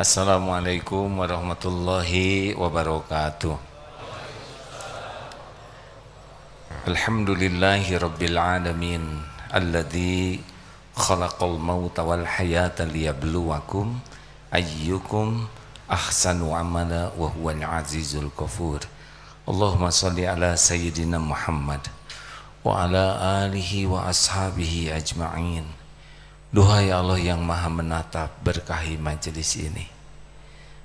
Assalamualaikum warahmatullahi wabarakatuh. Alhamdulillahi rabbil alamin alladzi khalaqal mauta wal hayata liyabluwakum ayyukum ahsanu amala wa huwal azizul ghafur. Allahumma shalli ala sayyidina Muhammad wa ala alihi wa ashabihi ajma'in. Duhai Allah yang maha menatap, berkahi majelis ini.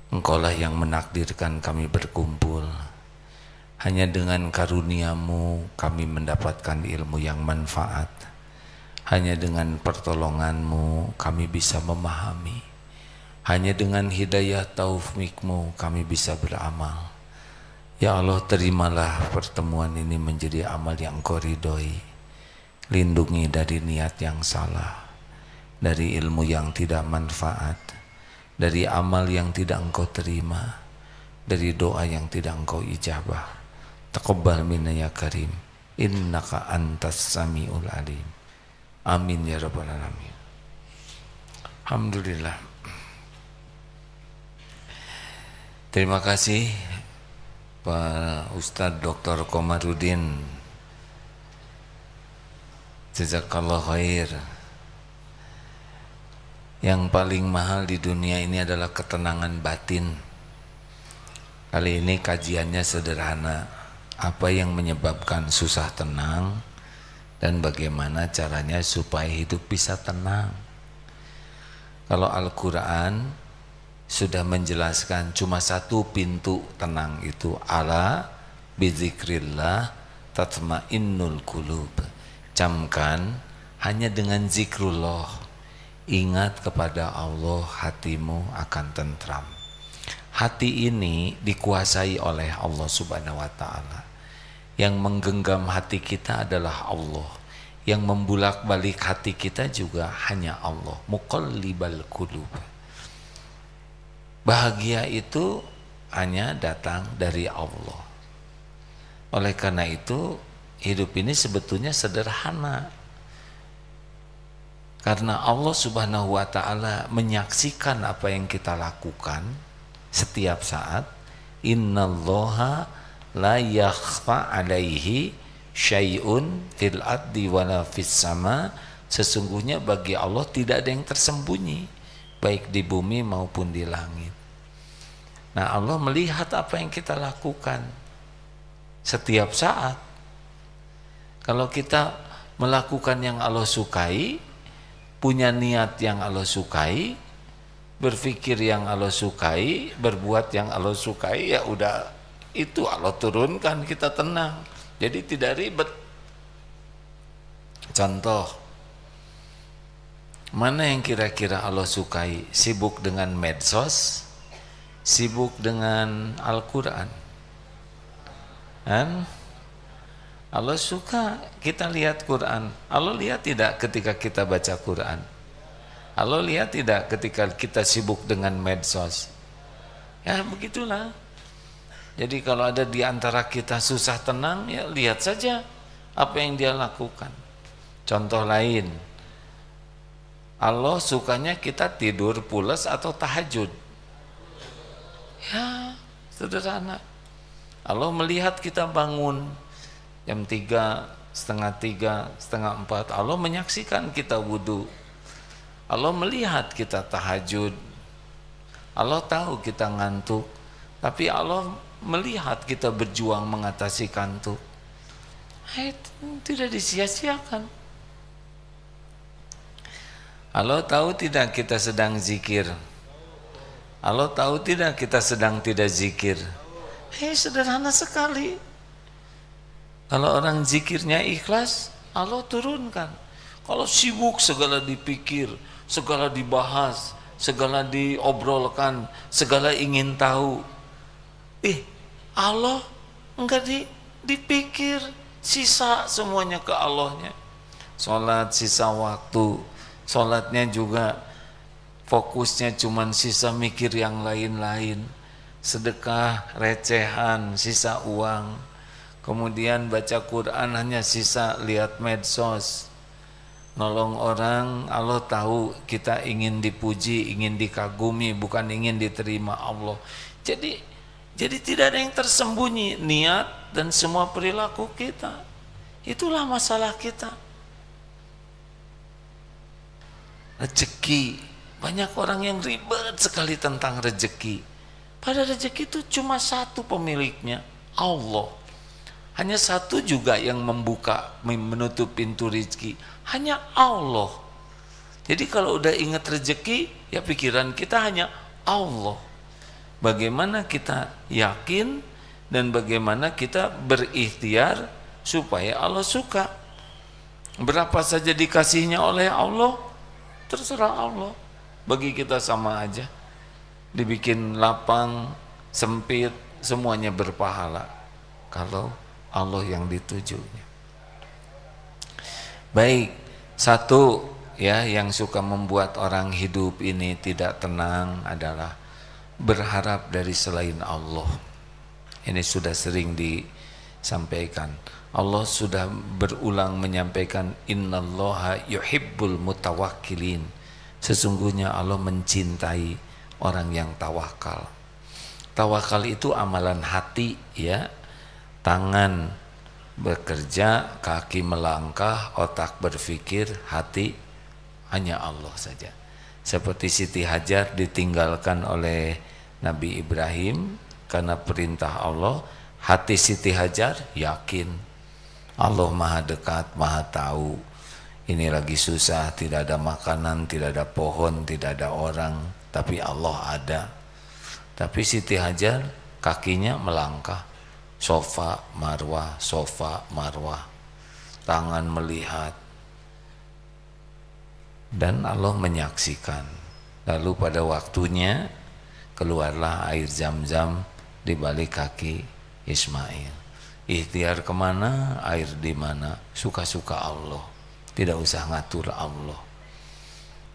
Engkaulah yang menakdirkan kami berkumpul. Hanya dengan karunia-Mu kami mendapatkan ilmu yang manfaat. Hanya dengan pertolongan-Mu kami bisa memahami. Hanya dengan hidayah taufik-Mu kami bisa beramal. Ya Allah, terimalah pertemuan ini menjadi amal yang Engkau ridhoi. Lindungi dari niat yang salah, dari ilmu yang tidak manfaat, dari amal yang tidak Engkau terima, dari doa yang tidak Engkau ijabah. Taqabbal minna ya karim, innaka antas samiul alim. Amin ya rabbal alamin. Alhamdulillah. Terima kasih Pak Ustadz Dr. Komarudin, jazakallah khair. Yang paling mahal di dunia ini adalah ketenangan batin. Kali ini kajiannya sederhana. Apa yang menyebabkan susah tenang dan bagaimana caranya supaya hidup bisa tenang. Kalau Al-Quran sudah menjelaskan cuma satu pintu tenang, itu ala bizikrillah tatmainnul qulub. Camkan, hanya dengan zikrullah, ingat kepada Allah, hatimu akan tentram. Hati ini dikuasai oleh Allah Subhanahu wa ta'ala. Yang menggenggam hati kita adalah Allah. Yang membulak-balik hati kita juga hanya Allah. Muqallibal qulub. Bahagia itu hanya datang dari Allah. Oleh karena itu, hidup ini sebetulnya sederhana. Karena Allah Subhanahu wa ta'ala menyaksikan apa yang kita lakukan setiap saat. Innallaha la yakhfa alaihi syai'un fil ardi wala fis sama. Sesungguhnya bagi Allah tidak ada yang tersembunyi, baik di bumi maupun di langit. Nah, Allah melihat apa yang kita lakukan setiap saat. Kalau kita melakukan yang Allah sukai, punya niat yang Allah sukai, berpikir yang Allah sukai, berbuat yang Allah sukai, ya udah, itu Allah turunkan, kita tenang. Jadi tidak ribet. Contoh, mana yang kira-kira Allah sukai? Sibuk dengan medsos, sibuk dengan Al-Quran. Kan? Allah suka kita lihat Quran. Allah lihat tidak ketika kita baca Quran? Allah lihat tidak ketika kita sibuk dengan medsos? Ya begitulah. Jadi kalau ada di antara kita susah tenang, ya lihat saja apa yang dia lakukan. Contoh lain, Allah sukanya kita tidur pulas atau tahajud. Ya sederhana. Allah melihat kita bangun jam 3, setengah 3, setengah 4. Allah menyaksikan kita wudhu. Allah melihat kita tahajud. Allah tahu kita ngantuk, tapi Allah melihat kita berjuang mengatasi kantuk. Tidak disia-siakan. Allah tahu tidak kita sedang zikir? Allah tahu tidak kita sedang tidak zikir? Sederhana sekali. Kalau orang zikirnya ikhlas, Allah turunkan. Kalau sibuk segala dipikir, segala dibahas, segala diobrolkan, segala ingin tahu, Allah enggak dipikir, sisa semuanya ke Allahnya. Sholat sisa waktu, sholatnya juga fokusnya cuman sisa mikir yang lain-lain. Sedekah recehan, sisa uang. kemudian baca Quran hanya sisa lihat medsos, nolong orang. Allah tahu kita ingin dipuji, ingin dikagumi, bukan ingin diterima Allah. Jadi tidak ada yang tersembunyi, niat dan semua perilaku kita. Itulah masalah kita. Rezeki, banyak orang yang ribet sekali tentang rezeki. Pada rezeki itu cuma satu pemiliknya, Allah. Hanya satu juga yang membuka, menutup pintu rezeki, hanya Allah. Jadi kalau udah ingat rezeki, ya pikiran kita hanya Allah. Bagaimana kita yakin dan bagaimana kita berikhtiar supaya Allah suka. Berapa saja dikasihnya oleh Allah, terserah Allah. Bagi kita sama aja. Dibikin lapang, sempit, semuanya berpahala kalau Allah yang ditujunya. Baik, satu ya yang suka membuat orang hidup ini tidak tenang adalah berharap dari selain Allah. Ini sudah sering disampaikan. Allah sudah berulang menyampaikan, innallaha yuhibbul mutawakkilin. Sesungguhnya Allah mencintai orang yang tawakal. Tawakal itu amalan hati ya. Tangan bekerja, kaki melangkah, otak berpikir, hati hanya Allah saja. Seperti Siti Hajar ditinggalkan oleh Nabi Ibrahim karena perintah Allah. Hati Siti Hajar yakin Allah maha dekat, maha tahu. Ini lagi susah, tidak ada makanan, tidak ada pohon, tidak ada orang, tapi Allah ada. Tapi Siti Hajar kakinya melangkah, sofa marwah, tangan melihat, dan Allah menyaksikan. Lalu pada waktunya keluarlah air Zam-Zam di balik kaki Ismail. Ikhtiar kemana, air di mana, suka-suka Allah, tidak usah ngatur Allah.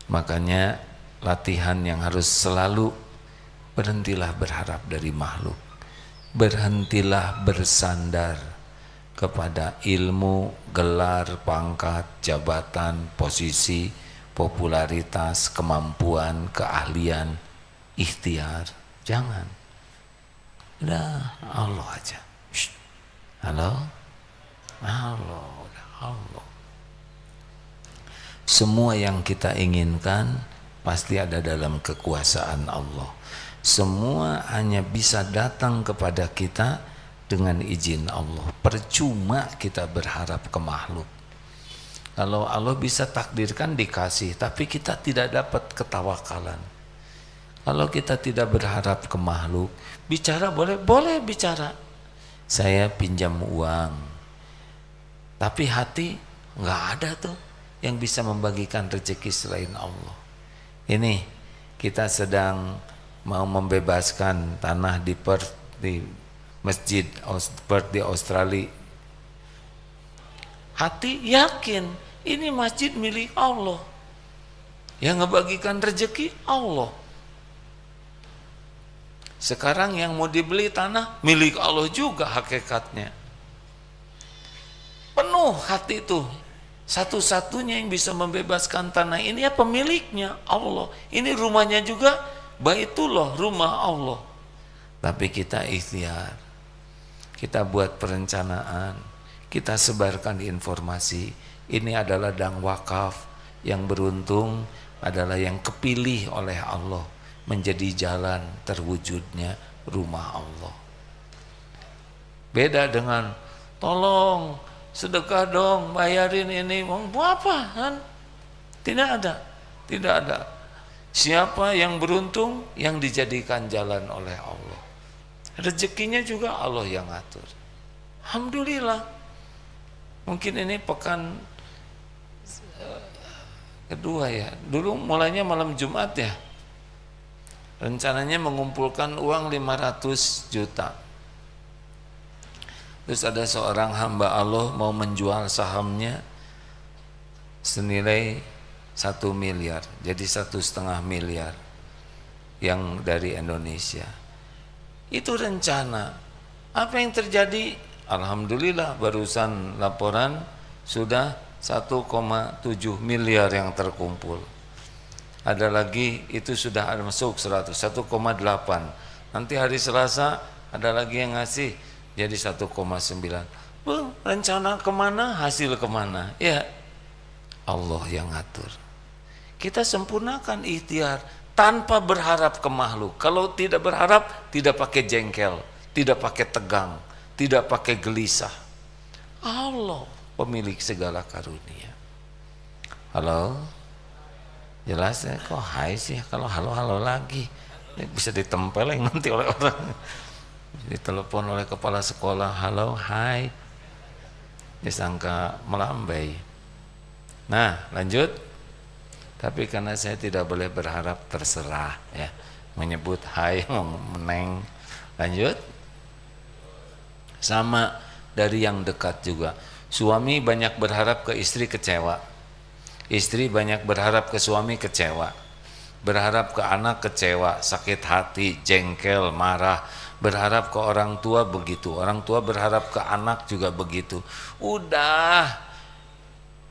Makanya latihan yang harus selalu, berhentilah berharap dari makhluk, berhentilah bersandar kepada ilmu, gelar, pangkat, jabatan, posisi, popularitas, kemampuan, keahlian. Ikhtiar, jangan. Udah Allah aja. Halo? Allah. Semua yang kita inginkan pasti ada dalam kekuasaan Allah. Semua hanya bisa datang kepada kita dengan izin Allah. Percuma kita berharap ke makhluk. Kalau Allah bisa takdirkan dikasih, tapi kita tidak dapat ketawakalan. Kalau kita tidak berharap ke makhluk, bicara boleh bicara. Saya pinjam uang, tapi hati nggak ada tuh yang bisa membagikan rezeki selain Allah. Ini kita sedang mau membebaskan tanah di Perth, di masjid Perth di Australia. Hati yakin ini masjid milik Allah, yang ngebagikan rezeki Allah. Sekarang yang mau dibeli tanah milik Allah juga hakikatnya. Penuh hati itu. Satu-satunya yang bisa membebaskan tanah ini ya pemiliknya Allah. Ini rumahnya juga Baitullah, rumah Allah. Tapi kita ikhtiar, kita buat perencanaan, kita sebarkan informasi. Ini adalah ladang wakaf. Yang beruntung adalah yang kepilih oleh Allah menjadi jalan terwujudnya rumah Allah. Beda dengan tolong sedekah dong, bayarin ini, mau apa kan? Tidak ada. Siapa yang beruntung, yang dijadikan jalan oleh Allah. Rezekinya juga Allah yang atur. Alhamdulillah. Mungkin ini pekan kedua ya. Dulu mulainya malam Jumat ya. Rencananya mengumpulkan uang 500 juta. Terus ada seorang hamba Allah mau menjual sahamnya senilai 1 miliar, jadi 1,5 miliar yang dari Indonesia. Itu rencana. Apa yang terjadi? Alhamdulillah barusan laporan sudah 1,7 miliar yang terkumpul. Ada lagi itu sudah ada masuk 1,8. Nanti hari Selasa ada lagi yang ngasih jadi 1,9. Rencana kemana, hasil kemana? Ya Allah yang ngatur. Kita sempurnakan ikhtiar tanpa berharap ke makhluk. Kalau tidak berharap, tidak pakai jengkel, tidak pakai tegang, tidak pakai gelisah. Allah pemilik segala karunia. Halo? Jelas ya, kok hai sih kalau halo-halo lagi. Ini bisa ditempeleng nanti oleh orang. Ditelepon oleh kepala sekolah, halo, hai. Disangka melambai. Nah, lanjut. Tapi karena saya tidak boleh berharap, terserah ya. Menyebut hai, meneng. Lanjut. Sama dari yang dekat juga. Suami banyak berharap ke istri, kecewa. Istri banyak berharap ke suami, kecewa. Berharap ke anak, kecewa, sakit hati, jengkel, marah. Berharap ke orang tua begitu. Orang tua berharap ke anak juga begitu. Udah,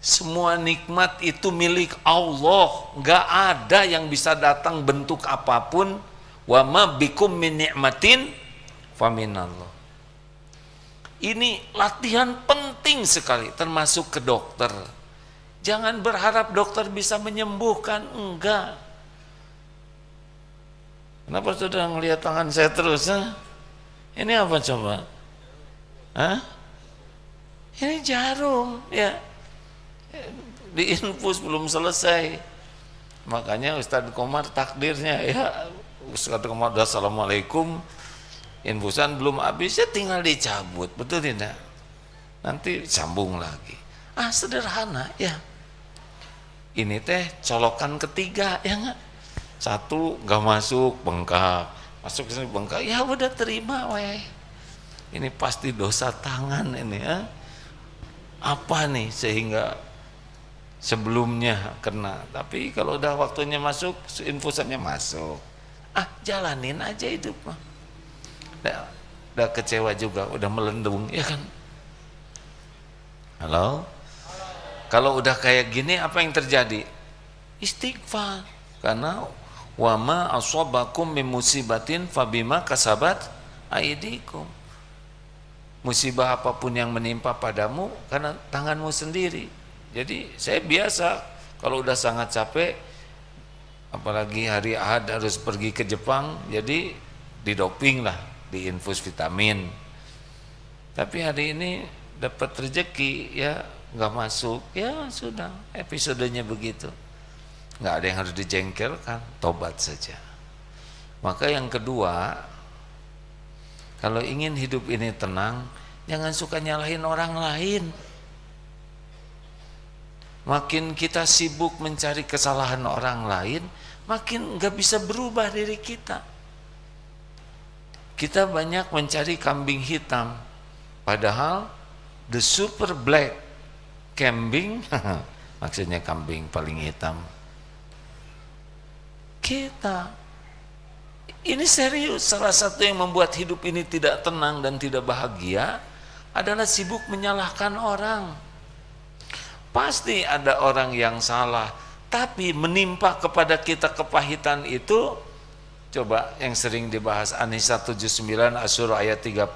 semua nikmat itu milik Allah. Gak ada yang bisa datang bentuk apapun. Wa ma bikum min ni'matin faminallah. Ini latihan penting sekali, termasuk ke dokter. Jangan berharap dokter bisa menyembuhkan, enggak. Kenapa sudah ngelihat tangan saya terus? Ini apa coba? Hah? Ini jarum, ya. Diinfus belum selesai. Makanya Ustadz Komar takdirnya, ya. Ustadz Komar udah assalamualaikum, infusan belum habis, ya tinggal dicabut, betul tidak? Nanti sambung lagi. Sederhana, ya. Ini teh colokan ketiga, ya enggak? Satu gak masuk, bengkak. Masuk ke sini bengkak, ya udah terima weh. Ini pasti dosa tangan ini, ya. Apa nih sehingga sebelumnya kena. Tapi kalau udah waktunya masuk, infusannya masuk. Jalanin aja hidup mah. Udah kecewa juga, udah melendung, ya kan? Halo? Kalau udah kayak gini, apa yang terjadi? Istighfar. Karena wama asobakum min musibatin fabima kasabat aidikum. Musibah apapun yang menimpa padamu karena tanganmu sendiri. Jadi saya biasa kalau udah sangat capek, apalagi hari Ahad harus pergi ke Jepang, jadi didoping lah, diinfus vitamin. Tapi hari ini dapat rezeki, ya nggak masuk, ya sudah, episodenya begitu. Nggak ada yang harus dijengkelkan, tobat saja. Maka yang kedua, kalau ingin hidup ini tenang, jangan suka nyalahin orang lain. Makin kita sibuk mencari kesalahan orang lain, makin nggak bisa berubah diri kita. Kita banyak mencari kambing hitam, padahal the super black kambing, maksudnya kambing paling hitam. Kita ini serius. Salah satu yang membuat hidup ini tidak tenang dan tidak bahagia adalah sibuk menyalahkan orang. Pasti ada orang yang salah, tapi menimpa kepada kita kepahitan itu, coba yang sering dibahas An-Nisa 79 Asy-Syura ayat 30.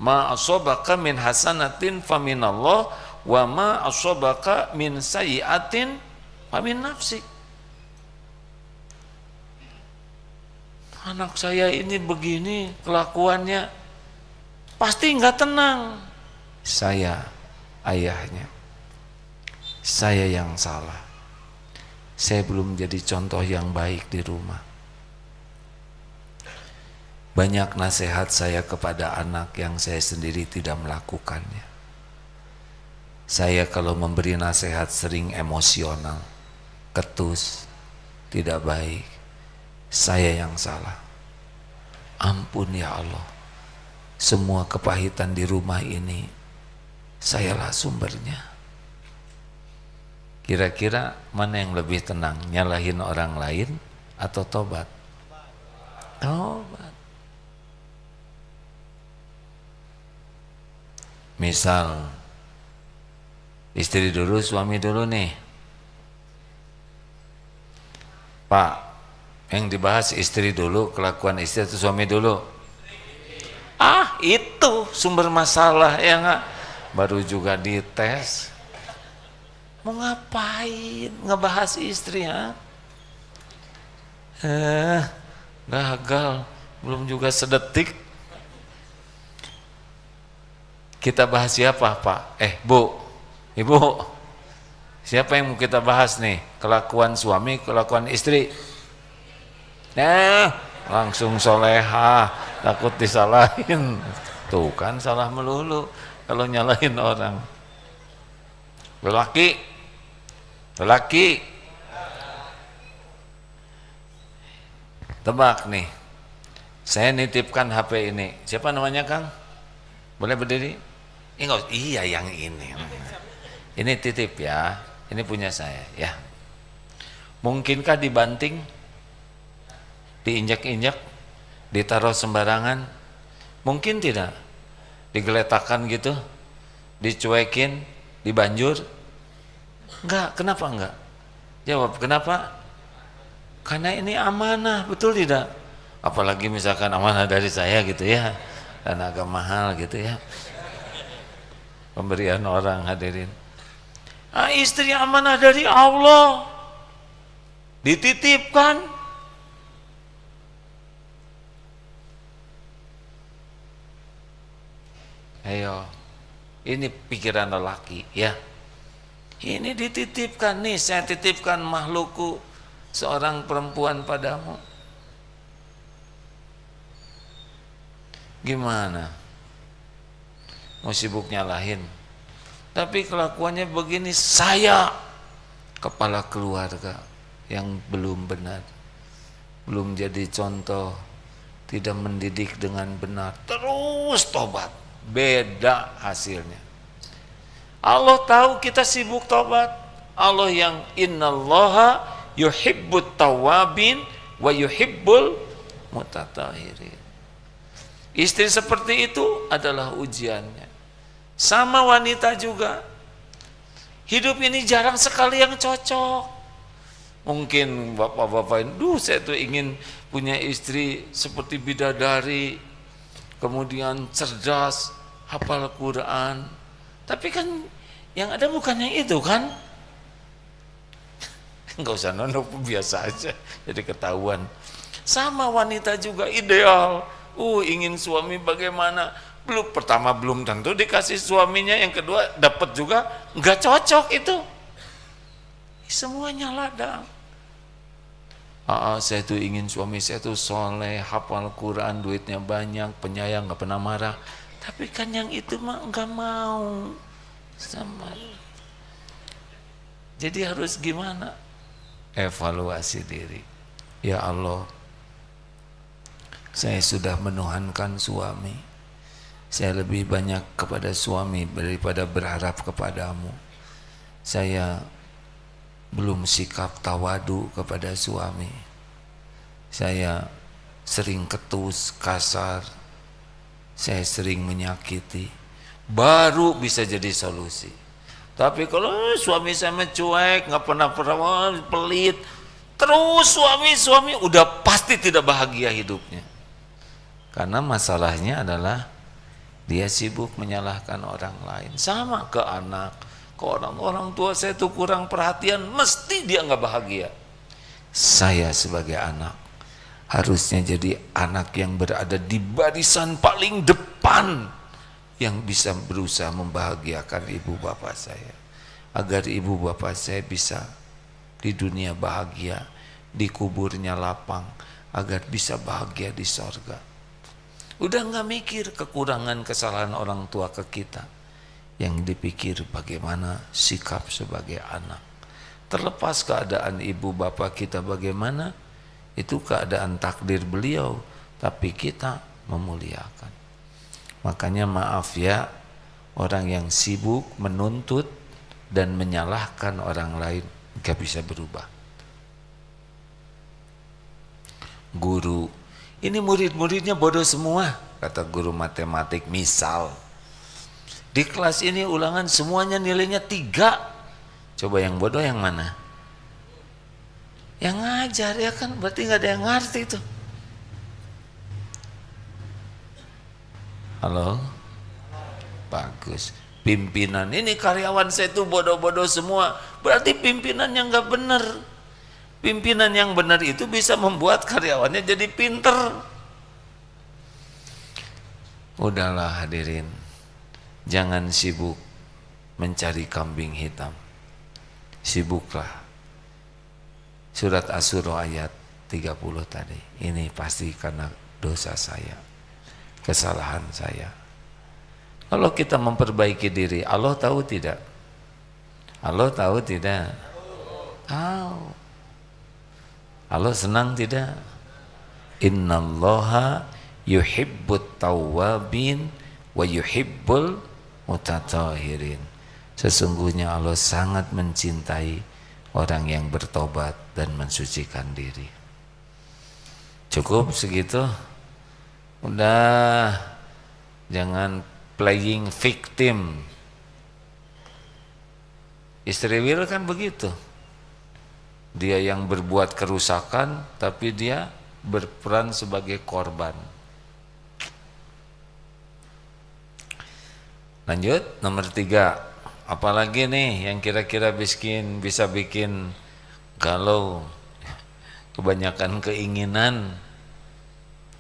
Ma asobaka min hasanatin faminallah wa ma asobaka min sayyiatin famin nafsik. Anak saya ini begini kelakuannya, pasti nggak tenang. Saya ayahnya, saya yang salah. Saya belum jadi contoh yang baik di rumah. Banyak nasihat saya kepada anak yang saya sendiri tidak melakukannya. Saya kalau memberi nasihat sering emosional, ketus, tidak baik. Saya yang salah. Ampun ya Allah. Semua kepahitan di rumah ini sayalah sumbernya. Kira-kira mana yang lebih tenang, nyalahin orang lain atau tobat? Tobat. Misal istri dulu, suami dulu nih. Pak, yang dibahas istri dulu, kelakuan istri atau suami dulu? Ah, itu sumber masalah ya nggak? Baru juga dites. Mau ngapain ngebahas istri ya? Gagal, belum juga sedetik. Kita bahas siapa Pak? Bu, Ibu, siapa yang mau kita bahas nih? Kelakuan suami, kelakuan istri? Langsung soleha, takut disalahin. Tuh kan salah melulu kalau nyalahin orang. Lelaki, tebak nih, saya nitipkan HP ini. Siapa namanya Kang? Boleh berdiri? Iya yang ini. Ini titip ya, ini punya saya ya. Mungkinkah dibanting, diinjak-injak, ditaruh sembarangan? Mungkin tidak. Digeletakkan gitu, dicuekin, dibanjur? Enggak, kenapa enggak? Jawab, kenapa? Karena ini amanah, betul tidak? Apalagi misalkan amanah dari saya gitu ya, dan agak mahal gitu ya, pemberian orang, hadirin. Istri amanah dari Allah, dititipkan. Ayo, ini pikiran lelaki ya. Ini dititipkan nih, saya titipkan makhlukku, seorang perempuan padamu. Gimana? Mau sibuk nyalahin? Tapi kelakuannya begini, saya kepala keluarga yang belum benar, belum jadi contoh, tidak mendidik dengan benar, terus tobat, beda hasilnya. Allah tahu kita sibuk tobat. Allah yang innallaha yuhibbut tawabin wa yuhibbul mutatahirin. Istri seperti itu adalah ujiannya. Sama wanita juga. Hidup ini jarang sekali yang cocok. Mungkin bapak-bapak ini, saya tuh ingin punya istri seperti bidadari, kemudian cerdas, hafal Quran. Tapi kan yang ada bukan yang itu kan? Enggak usah nunduk, biasa aja, jadi ketahuan. Sama wanita juga ideal. Ingin suami bagaimana? Pertama belum tentu dikasih suaminya, yang kedua dapat juga nggak cocok itu. Semuanya ladang. Saya tuh ingin suami saya tuh soleh, hafal Quran, duitnya banyak, penyayang, nggak pernah marah. Tapi kan yang itu mah nggak mau sama. Jadi harus gimana? Evaluasi diri. Ya Allah, saya sudah menuhankan suami. Saya lebih banyak kepada suami daripada berharap kepadamu. Saya belum sikap tawadu kepada suami. Saya sering ketus, kasar. Saya sering menyakiti. Baru bisa jadi solusi. Tapi kalau suami saya cuek, nggak pernah pelit, terus suami udah pasti tidak bahagia hidupnya. Karena masalahnya adalah dia sibuk menyalahkan orang lain. Sama ke anak, ke orang tua saya itu kurang perhatian, mesti dia nggak bahagia. Saya sebagai anak harusnya jadi anak yang berada di barisan paling depan, yang bisa berusaha membahagiakan ibu bapak saya, agar ibu bapak saya bisa di dunia bahagia, di kuburnya lapang, agar bisa bahagia di sorga. Udah nggak mikir kekurangan kesalahan orang tua ke kita, yang dipikir bagaimana sikap sebagai anak. Terlepas keadaan ibu bapak kita bagaimana, itu keadaan takdir beliau, tapi kita memuliakan. Makanya maaf ya, orang yang sibuk menuntut dan menyalahkan orang lain gak bisa berubah. Guru, ini murid-muridnya bodoh semua, kata guru matematik misal. Di kelas ini ulangan semuanya nilainya 3. Coba yang bodoh yang mana? Yang ngajar ya kan, berarti nggak ada yang ngerti itu. Halo? Bagus. Pimpinan, ini karyawan saya itu bodoh-bodoh semua. Berarti pimpinan yang nggak benar. Pimpinan yang benar itu bisa membuat karyawannya jadi pinter. Udahlah hadirin, jangan sibuk mencari kambing hitam. Sibuklah surat Asy-Syura ayat 30 tadi. Ini pasti karena dosa saya, kesalahan saya. Kalau kita memperbaiki diri, Allah tahu tidak? Allah tahu tidak? Tahu. Allah senang tidak? Innallaha yuhibbut tawwabin wa yuhibbul mutatahhirin. Sesungguhnya Allah sangat mencintai orang yang bertobat dan mensucikan diri. Cukup segitu? Udah, jangan playing victim. Istri Will kan begitu. Dia yang berbuat kerusakan, tapi dia berperan sebagai korban. Lanjut, nomor 3. Apalagi nih yang kira-kira bisa bikin galau? Kebanyakan keinginan.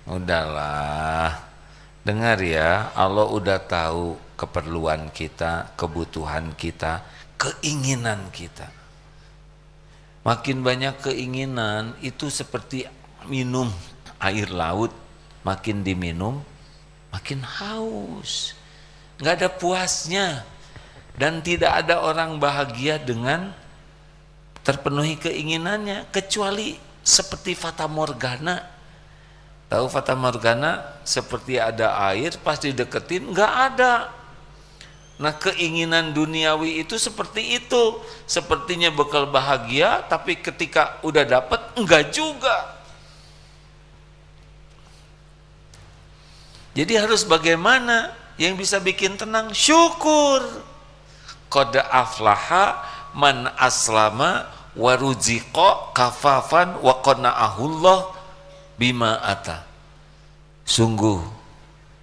Udahlah, dengar ya, Allah udah tahu keperluan kita, kebutuhan kita, keinginan kita. Makin banyak keinginan itu seperti minum air laut, makin diminum makin haus, nggak ada puasnya. Dan tidak ada orang bahagia dengan terpenuhi keinginannya, kecuali seperti fata morgana. Tahu fata morgana? Seperti ada air, pas dideketin nggak ada. Nah, keinginan duniawi itu seperti itu, sepertinya bekal bahagia, tapi ketika udah dapet enggak juga. Jadi harus bagaimana? Yang bisa bikin tenang, syukur. Qad aflaha man aslama wa ruziqa kafafan wa qana'ahullah bima ata. Sungguh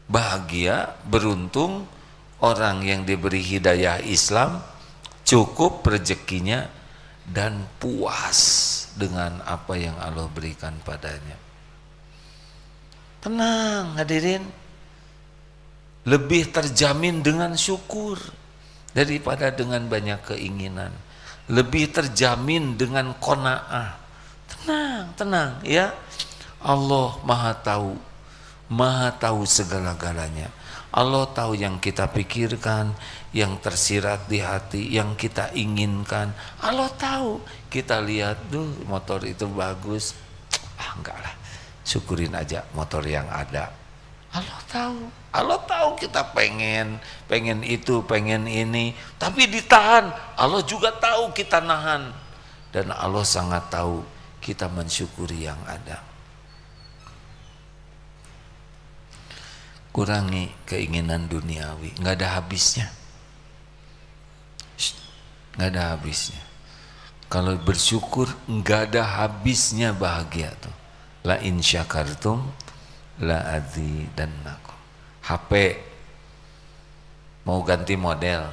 bahagia, beruntung orang yang diberi hidayah Islam, cukup rezekinya dan puas dengan apa yang Allah berikan padanya. Tenang hadirin, lebih terjamin dengan syukur daripada dengan banyak keinginan. Lebih terjamin dengan qanaah. Tenang ya. Allah Maha tahu segala-galanya. Allah tahu yang kita pikirkan, yang tersirat di hati, yang kita inginkan. Allah tahu. Kita lihat, motor itu bagus. Enggak lah, syukurin aja motor yang ada. Allah tahu kita pengen itu, pengen ini, tapi ditahan. Allah juga tahu kita nahan. Dan Allah sangat tahu kita mensyukuri yang ada. Kurangi keinginan duniawi, nggak ada habisnya. Nggak ada habisnya. Kalau bersyukur nggak ada habisnya bahagia tuh. La in syakartum la azidannakum. HP mau ganti model,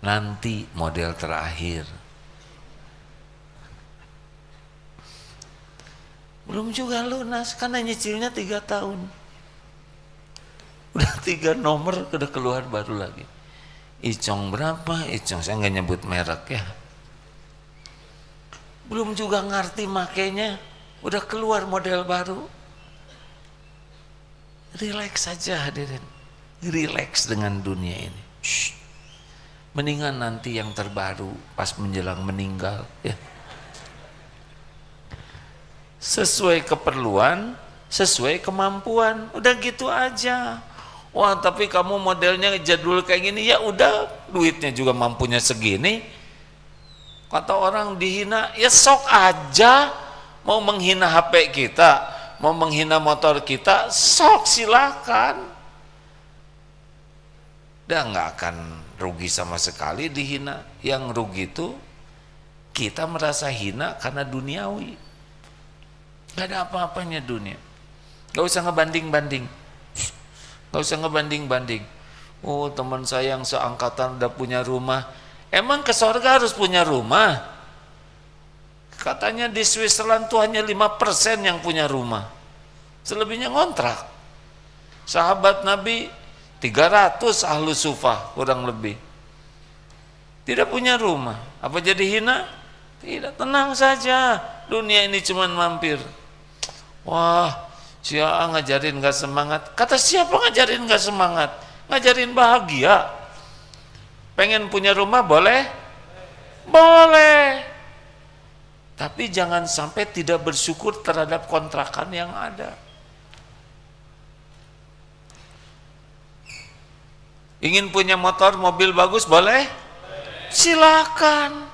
nanti model terakhir. Belum juga lunas karena nyicilnya 3 tahun. Udah 3 nomor udah keluar baru lagi. Icong berapa? Icong saya nggak nyebut merek ya. Belum juga ngerti makainya, udah keluar model baru. Relax saja hadirin, relax dengan dunia ini. Mendingan nanti yang terbaru pas menjelang meninggal ya. Sesuai keperluan, sesuai kemampuan, udah gitu aja. Wah tapi kamu modelnya jadul kayak gini, ya udah, duitnya juga mampunya segini. Kata orang dihina, ya sok aja. Mau menghina HP kita, mau menghina motor kita, sok silakan. Dan nggak akan rugi sama sekali dihina. Yang rugi itu kita merasa hina karena duniawi. Gak ada apa-apanya dunia. Gak usah ngebanding-banding. Gak usah ngebanding-banding. Oh, teman saya yang seangkatan udah punya rumah. Emang ke sorga harus punya rumah? Katanya di Switzerland tuh hanya 5% yang punya rumah. Selebihnya ngontrak. Sahabat Nabi 300 ahlu sufah kurang lebih. Tidak punya rumah. Apa jadi hina? Tidak, tenang saja. Dunia ini cuma mampir. Wah, siapa ngajarin gak semangat? Kata siapa ngajarin gak semangat? Ngajarin bahagia. Pengen punya rumah boleh? Boleh. Tapi jangan sampai tidak bersyukur terhadap kontrakan yang ada. Ingin punya motor, mobil bagus, boleh? Silakan.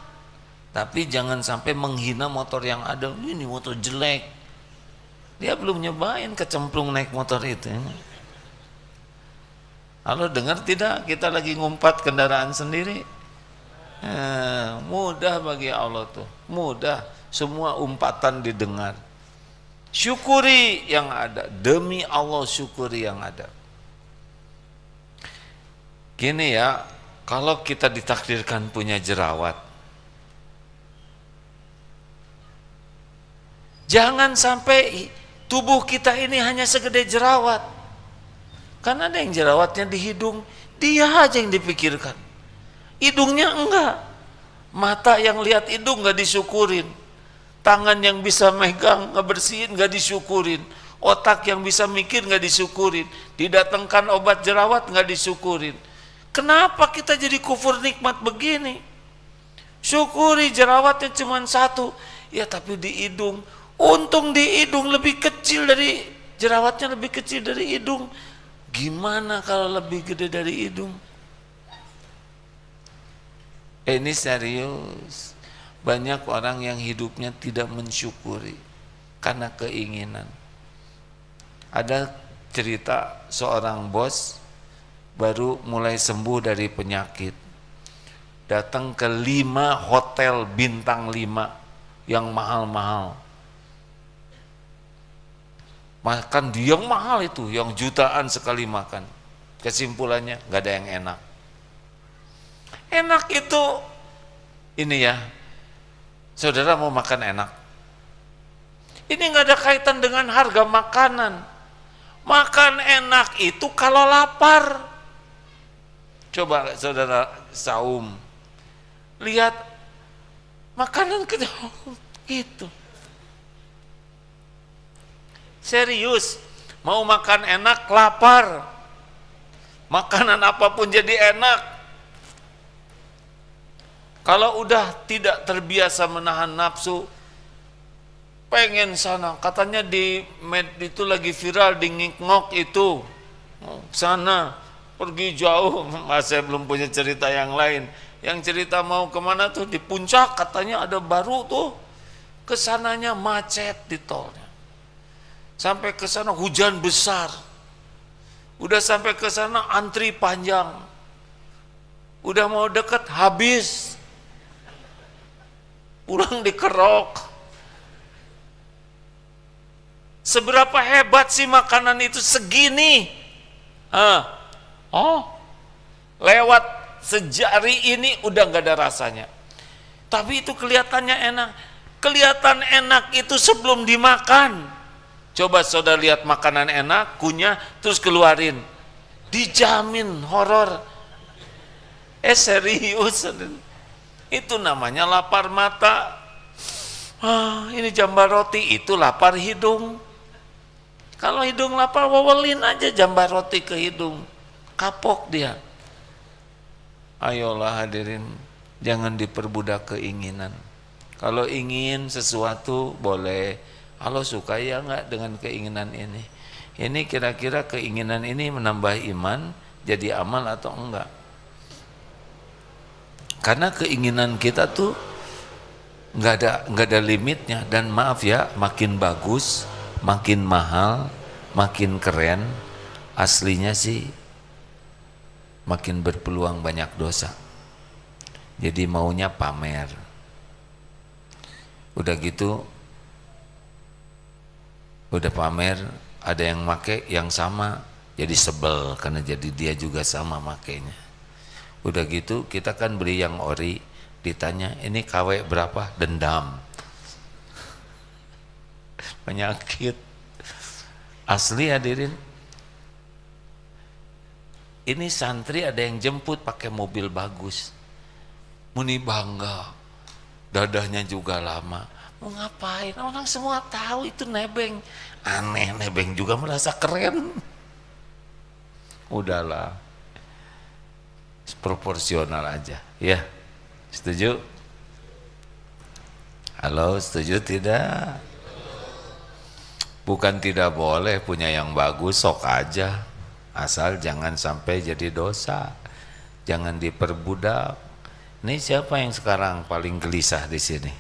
Tapi jangan sampai menghina motor yang ada. Ini motor jelek. Dia belum nyobain kecemplung naik motor itu. Halo, dengar tidak? Kita lagi ngumpat kendaraan sendiri. Mudah bagi Allah tuh. Mudah. Semua umpatan didengar. Syukuri yang ada. Demi Allah syukuri yang ada. Gini ya, kalau kita ditakdirkan punya jerawat, jangan sampai tubuh kita ini hanya segede jerawat. Karena ada yang jerawatnya di hidung, dia aja yang dipikirkan. Hidungnya enggak. Mata yang lihat hidung enggak disyukurin. Tangan yang bisa megang, ngebersihin enggak disyukurin. Otak yang bisa mikir enggak disyukurin. Didatangkan obat jerawat enggak disyukurin. Kenapa kita jadi kufur nikmat begini? Syukuri jerawatnya cuma satu. Ya tapi di hidung. Untung di hidung lebih kecil dari, jerawatnya lebih kecil dari hidung. Gimana kalau lebih gede dari hidung? Ini serius. Banyak orang yang hidupnya tidak mensyukuri karena keinginan. Ada cerita seorang bos baru mulai sembuh dari penyakit, datang ke 5 hotel bintang 5 yang mahal-mahal, makan yang mahal itu, yang jutaan sekali makan. Kesimpulannya nggak ada yang enak. Enak itu ini ya, saudara mau makan enak, ini nggak ada kaitan dengan harga makanan. Makan enak itu kalau lapar. Coba saudara saum, lihat makanan itu. Serius, mau makan enak lapar. Makanan apapun jadi enak. Kalau udah tidak terbiasa menahan nafsu, pengen sana. Katanya di itu lagi viral di Ngikngok itu. Sana. Pergi jauh, saya belum punya cerita yang lain. Yang cerita mau kemana tuh di puncak, katanya ada baru tuh. Kesananya macet di tolnya. Sampai ke sana hujan besar. Udah sampai ke sana antri panjang. Udah mau deket habis. Pulang dikerok. Seberapa hebat sih makanan itu segini? Lewat sejari ini udah nggak ada rasanya. Tapi itu kelihatannya enak. Kelihatan enak itu sebelum dimakan. Coba saudara lihat makanan enak, kunyah, terus keluarin. Dijamin horor. Serius. Itu namanya lapar mata. Ini jambar roti, itu lapar hidung. Kalau hidung lapar, wawelin aja jambar roti ke hidung. Kapok dia. Ayolah hadirin, jangan diperbudak keinginan. Kalau ingin sesuatu boleh. Kalau suka ya enggak dengan keinginan ini. Ini kira-kira keinginan ini menambah iman, jadi amal atau enggak? Karena keinginan kita tuh enggak ada limitnya. Dan maaf ya, makin bagus, makin mahal, makin keren, aslinya sih makin berpeluang banyak dosa. Jadi maunya pamer. Udah gitu, udah pamer, ada yang make yang sama, jadi sebel karena jadi dia juga sama makainya. Udah gitu kita kan beli yang ori, ditanya ini KW berapa, dendam. Penyakit asli hadirin. Ini santri ada yang jemput pakai mobil bagus, muni bangga, dadahnya juga lama. Mau ngapain? Orang semua tahu itu nebeng. Aneh, nebeng juga merasa keren. Udahlah, proporsional aja, ya. Setuju? Halo, setuju tidak? Bukan tidak boleh punya yang bagus, sok aja, asal jangan sampai jadi dosa, jangan diperbudak. Ini siapa yang sekarang paling gelisah di sini?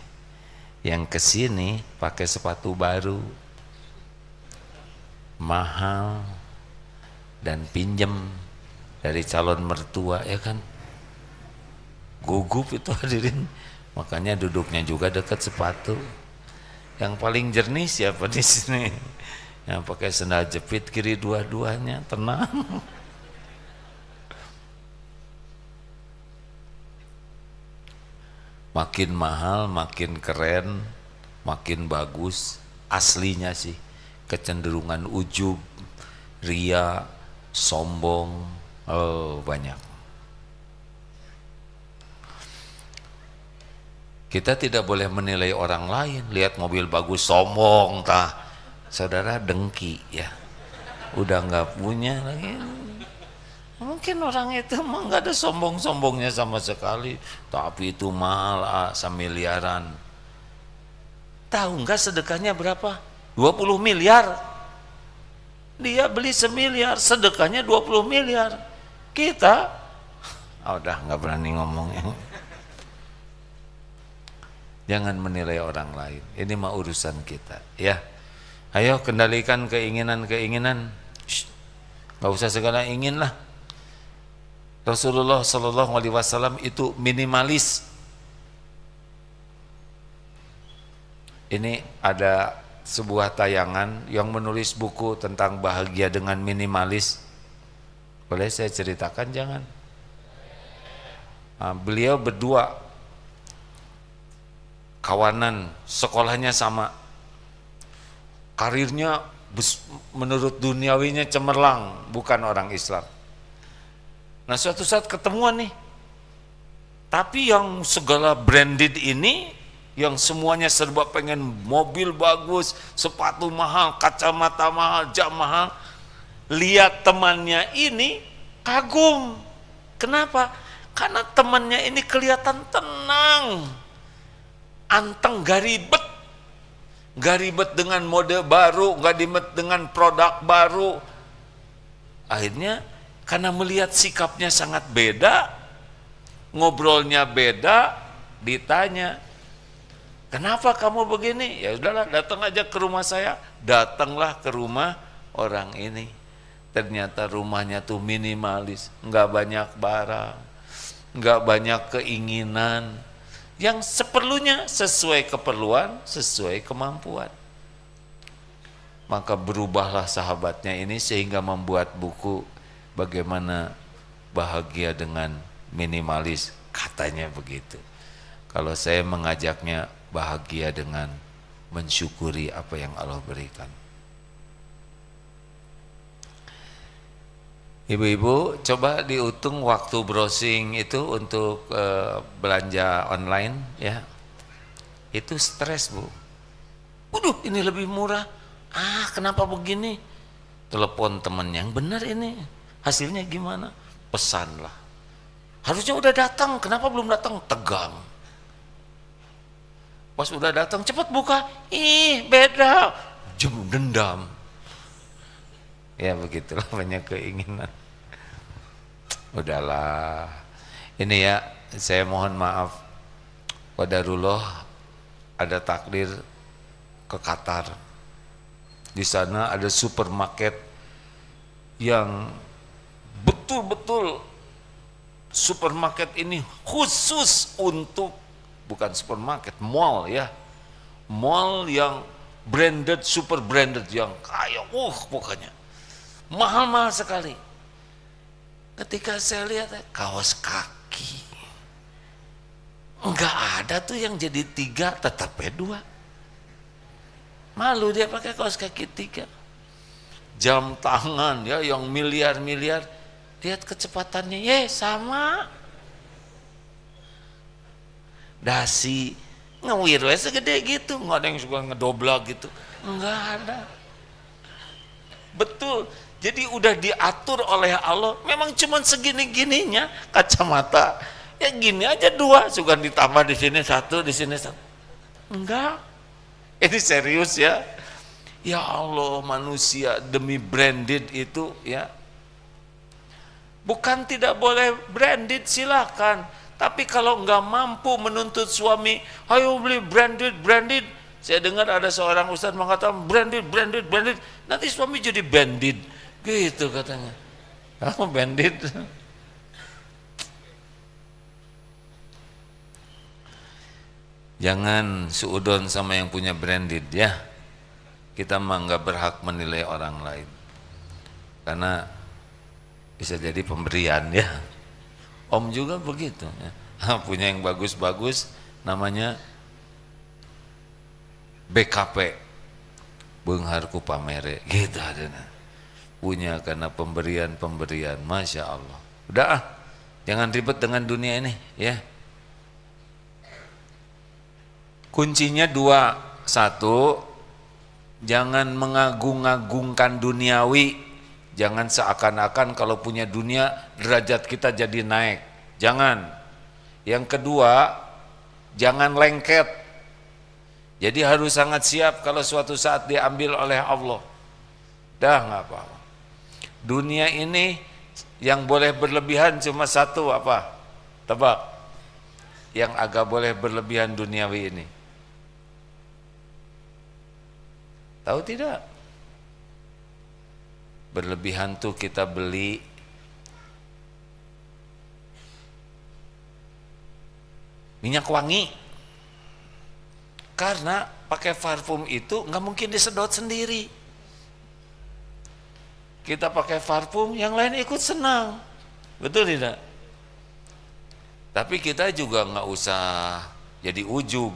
Yang kesini pakai sepatu baru, mahal, dan pinjem dari calon mertua, ya kan? Gugup itu hadirin, makanya duduknya juga dekat sepatu. Yang paling jernih siapa di sini? Yang pakai sendal jepit kiri dua-duanya, tenang. Makin mahal, makin keren, makin bagus. Aslinya sih kecenderungan ujub, ria, sombong, banyak. Kita tidak boleh menilai orang lain. Lihat mobil bagus, sombong, tah. Saudara dengki ya. Udah nggak punya lagi. Mungkin orang itu mah nggak ada sombong-sombongnya sama sekali, tapi itu mahal, semiliaran. Tahu nggak sedekahnya berapa? 20 miliar. Dia beli semiliar, sedekahnya 20 miliar. Kita, udah nggak berani ngomongnya. Jangan menilai orang lain. Ini mah urusan kita, ya. Ayo kendalikan keinginan-keinginan. Nggak usah segala ingin lah. Rasulullah Shallallahu Alaihi Wasallam itu minimalis. Ini ada sebuah tayangan yang menulis buku tentang bahagia dengan minimalis. Boleh saya ceritakan? Jangan. Beliau berdua kawanan, sekolahnya sama, karirnya menurut duniawinya cemerlang, bukan orang Islam. Nah suatu saat ketemuan nih, tapi yang segala branded ini, yang semuanya serba pengen mobil bagus, sepatu mahal, kacamata mahal, jam mahal, lihat temannya ini kagum. Kenapa? Karena temannya ini kelihatan tenang, anteng, gak ribet dengan mode baru, gak ribet dengan produk baru. Akhirnya karena melihat sikapnya sangat beda, ngobrolnya beda, ditanya, kenapa kamu begini? Ya udahlah, datang aja ke rumah saya. Datanglah ke rumah orang ini. Ternyata rumahnya tuh minimalis, nggak banyak barang, nggak banyak keinginan, yang seperlunya sesuai keperluan, sesuai kemampuan. Maka berubahlah sahabatnya ini sehingga membuat buku bagaimana bahagia dengan minimalis, katanya begitu. Kalau saya mengajaknya bahagia dengan mensyukuri apa yang Allah berikan. Ibu-ibu coba dihitung waktu browsing itu untuk belanja online ya. Itu stres, Bu. Waduh, ini lebih murah. Kenapa begini? Telepon teman yang benar ini. Hasilnya gimana? Pesanlah. Harusnya udah datang, kenapa belum datang? Tegang. Pas udah datang, cepat buka. Beda. Dendam. Ya begitulah, banyak keinginan. Udahlah. Ini ya, saya mohon maaf. Qadarullah ada takdir ke Qatar. Di sana ada supermarket yang betul-betul supermarket ini khusus untuk, bukan supermarket, mall ya, mall yang branded, super branded, yang kayak pokoknya mahal-mahal sekali. Ketika saya lihat kaos kaki, enggak ada tuh yang jadi 3 tetapnya 2. Malu dia pakai kaos kaki 3. Jam tangan ya yang miliar-miliar, lihat kecepatannya sama. Dasi ngewir segede gitu, nggak ada yang suka ngedobrak gitu, nggak ada. Betul, jadi udah diatur oleh Allah. Memang cuman segini-gininya kacamata, ya gini aja 2, suka ditambah di sini 1, di sini 1. Enggak, ini serius ya. Ya Allah, manusia demi branded itu ya. Bukan tidak boleh branded, silakan. Tapi kalau nggak mampu menuntut suami, ayo beli branded. Saya dengar ada seorang ustadz mengatakan branded. Nanti suami jadi bandit, gitu katanya. Kamu bandit? Jangan suudon sama yang punya branded ya. Kita mah nggak berhak menilai orang lain, karena bisa jadi pemberian ya. Om juga begitu ya. Punya yang bagus-bagus, namanya BKP, Beungharku Pamere, gitu adanya. Punya karena pemberian, Masya Allah. Udah jangan ribet dengan dunia ini ya. Kuncinya 2, 1, jangan mengagung-agungkan duniawi. Jangan seakan-akan kalau punya dunia derajat kita jadi naik. Jangan. Yang kedua, jangan lengket. Jadi harus sangat siap kalau suatu saat diambil oleh Allah. Dah nggak apa-apa. Dunia ini yang boleh berlebihan cuma 1, apa? Tebak. Yang agak boleh berlebihan duniawi ini. Tahu tidak? Berlebihan tuh kita beli minyak wangi, karena pakai parfum itu nggak mungkin disedot sendiri. Kita pakai parfum, yang lain ikut senang, betul tidak? Tapi kita juga nggak usah jadi ujug,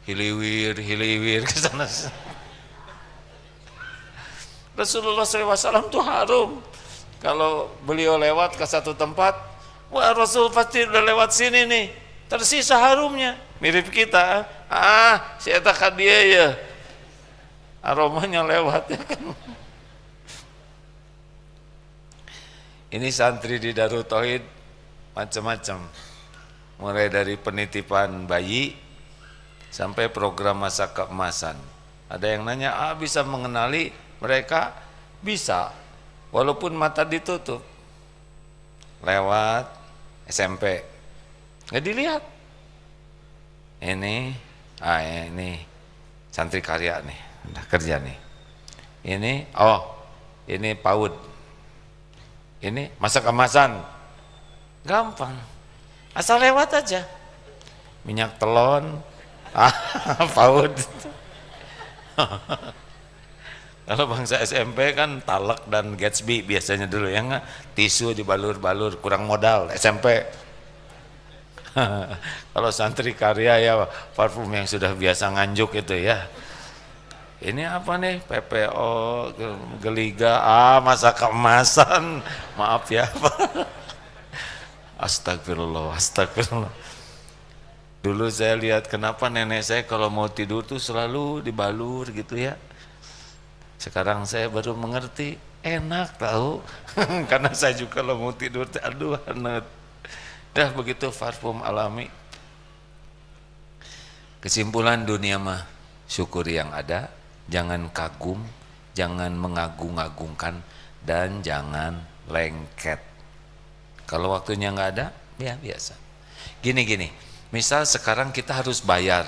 hiliwir ke sana. Rasulullah SAW itu harum. Kalau beliau lewat ke satu tempat, wah Rasul pasti udah lewat sini nih, tersisa harumnya. Mirip kita, si eta ka dia ya, aromanya lewat ya kan. Ini santri di Darut Tauhid macam-macam, mulai dari penitipan bayi sampai program masa keemasan. Ada yang nanya, bisa mengenali mereka? Bisa, walaupun mata ditutup, lewat SMP nggak dilihat. Ini santri karya nih, udah kerja nih. Ini ini PAUD, ini masa kemasan, gampang, asal lewat aja. Minyak telon, PAUD. Kalau bangsa SMP kan Talek dan Gatsby biasanya dulu ya, nggak, tisu dibalur-balur, kurang modal SMP. Kalau santri karya ya parfum yang sudah biasa nganjuk itu ya. Ini apa nih, PPO, Geliga, masa kemasan, maaf ya. Astagfirullah. Dulu saya lihat kenapa nenek saya kalau mau tidur tuh selalu dibalur gitu ya. Sekarang saya baru mengerti, enak tahu. Karena saya juga kalau mau tidur, aduh anet. Dah begitu parfum alami. Kesimpulan dunia mah, syukuri yang ada, jangan kagum, jangan mengagung-agungkan, dan jangan lengket. Kalau waktunya nggak ada, ya biasa. Gini, misal sekarang kita harus bayar,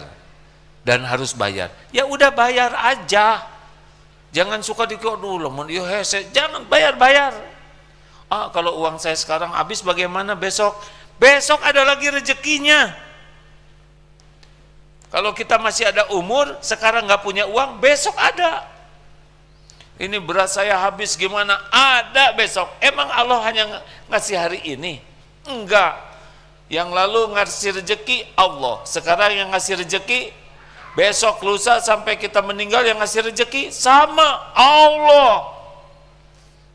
dan harus bayar, ya udah bayar aja. Jangan suka dikira dulu, jangan bayar. Kalau uang saya sekarang habis bagaimana besok? besok ada lagi rezekinya. Kalau kita masih ada umur, sekarang nggak punya uang, besok ada. Ini beras saya habis gimana? Ada besok. Emang Allah hanya ngasih hari ini? Enggak. Yang lalu ngasih rezeki Allah. Sekarang yang ngasih rezeki, besok lusa sampai kita meninggal yang ngasih rezeki sama Allah.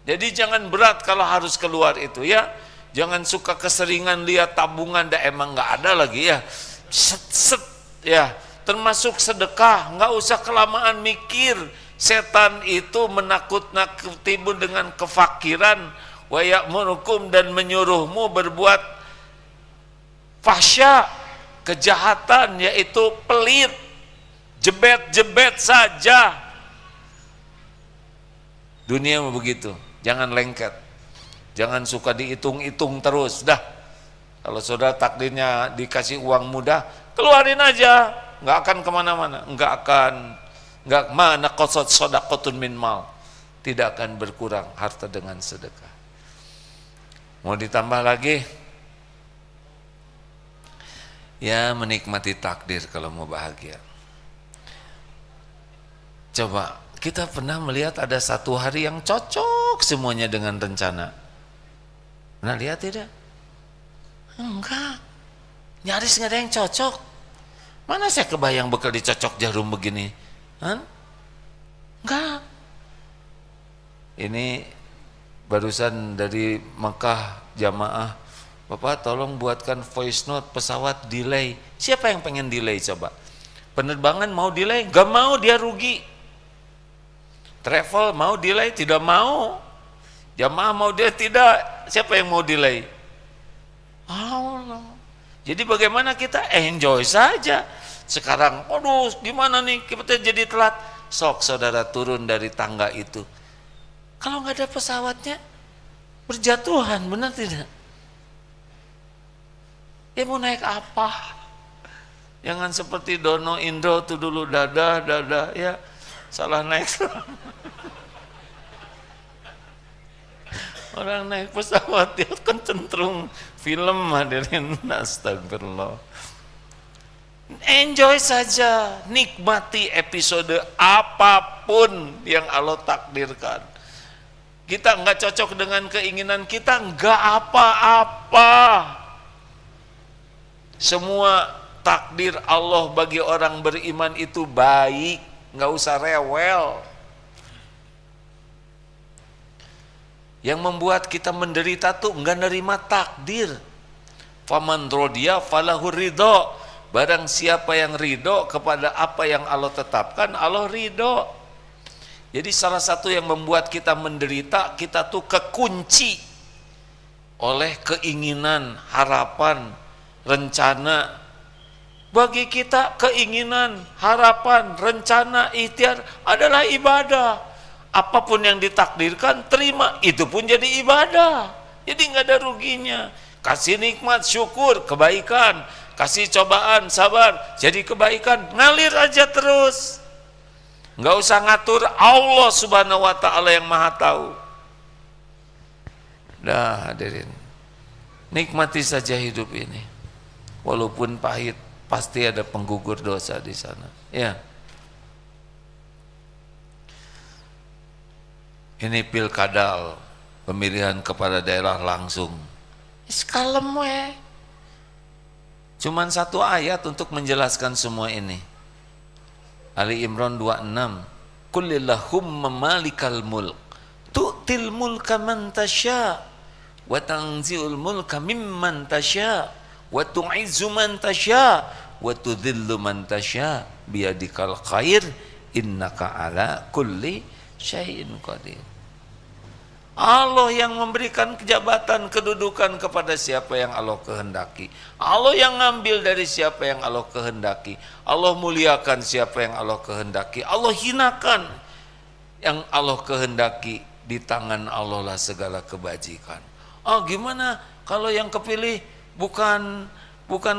Jadi jangan berat kalau harus keluar itu ya. Jangan suka keseringan lihat tabungan, dah emang nggak ada lagi ya. Set ya. Termasuk sedekah, nggak usah kelamaan mikir. Setan itu menakut-nakutimu dengan kefakiran, wa ya'murukum, dan menyuruhmu berbuat fahsya, kejahatan, yaitu pelit, jebet-jebet saja. Dunia begitu, jangan lengket, jangan suka dihitung-hitung terus. Dah, kalau saudara takdirnya dikasih uang mudah, keluarin aja, nggak akan kemana-mana, nggak mana qasad shadaqatun min mal, tidak akan berkurang harta dengan sedekah. Mau ditambah lagi? Ya, menikmati takdir kalau mau bahagia. Coba, kita pernah melihat ada satu hari yang cocok semuanya dengan rencana. Pernah lihat tidak? Enggak, nyaris nggak ada yang cocok. Mana saya kebayang bekal dicocok jarum begini? Enggak. Ini barusan dari Mekah jamaah, Bapak tolong buatkan voice note pesawat delay. Siapa yang pengen delay coba? Penerbangan mau delay? Gak mau, dia rugi. Travel mau delay? Tidak mau. Jamaah mau dia tidak. Siapa yang mau delay? Allah. Jadi bagaimana kita enjoy saja. Sekarang, aduh gimana nih kita jadi telat. Sok saudara turun dari tangga itu. Kalau nggak ada pesawatnya, berjatuhan, benar tidak? Ya mau naik apa? Jangan seperti Dono Indro tuh dulu, dada ya, salah naik. Orang naik pesawat dia kan cenderung film, hadirin, astagfirullah. Enjoy saja, nikmati episode apapun yang Allah takdirkan. Kita nggak cocok dengan keinginan kita, nggak apa-apa. Semua takdir Allah bagi orang beriman itu baik, nggak usah rewel. Yang membuat kita menderita tuh nggak nerima takdir. Faman rodiya falahu ridho. Barang siapa yang ridho kepada apa yang Allah tetapkan, Allah ridho. Jadi salah satu yang membuat kita menderita, kita tuh kekunci oleh keinginan, harapan, rencana. Bagi kita keinginan, harapan, rencana, ikhtiar adalah ibadah. Apapun yang ditakdirkan, terima, itu pun jadi ibadah. Jadi nggak ada ruginya. Kasih nikmat, syukur, kebaikan. Kasih cobaan, sabar, jadi kebaikan, ngalir aja terus. Nggak usah ngatur, Allah subhanahu wa ta'ala yang maha tahu. Dah hadirin, nikmati saja hidup ini. Walaupun pahit, pasti ada penggugur dosa di sana. Ya. Ini pilkada, pemilihan kepala daerah langsung. Kalem weh. Cuman satu ayat untuk menjelaskan semua ini. Ali Imran 26. Qulillahumma malikal mulk tu'til mulka man tasya wa tanzi'ul mulka mimman tasya wa tu'izzu man tasya wa tudhillu man tasya biyadikal khair innaka ala kulli syai'in qadir. Allah yang memberikan kejabatan, kedudukan kepada siapa yang Allah kehendaki. Allah yang ngambil dari siapa yang Allah kehendaki. Allah muliakan siapa yang Allah kehendaki. Allah hinakan yang Allah kehendaki. Di tangan Allah lah segala kebajikan. Oh gimana kalau yang kepilih bukan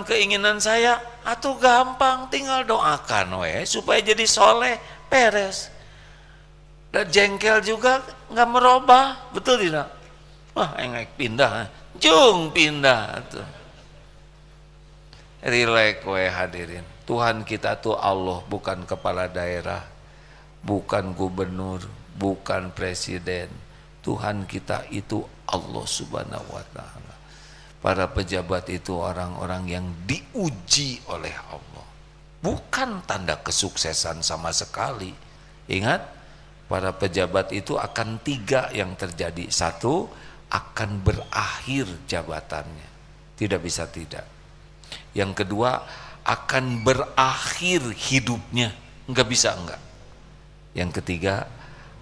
keinginan saya? Atau gampang, tinggal doakan supaya jadi soleh, beres. Dan jengkel juga nggak merubah, betul tidak? Wah, engek pindah, jung pindah tuh. Rileks we hadirin. Tuhan kita tuh Allah, bukan kepala daerah, bukan gubernur, bukan presiden. Tuhan kita itu Allah Subhanahu wa taala. Para pejabat itu orang-orang yang diuji oleh Allah. Bukan tanda kesuksesan sama sekali. Ingat, para pejabat itu akan 3 yang terjadi. 1, akan berakhir jabatannya. Tidak bisa tidak. Yang kedua, akan berakhir hidupnya. Enggak bisa enggak. Yang ketiga,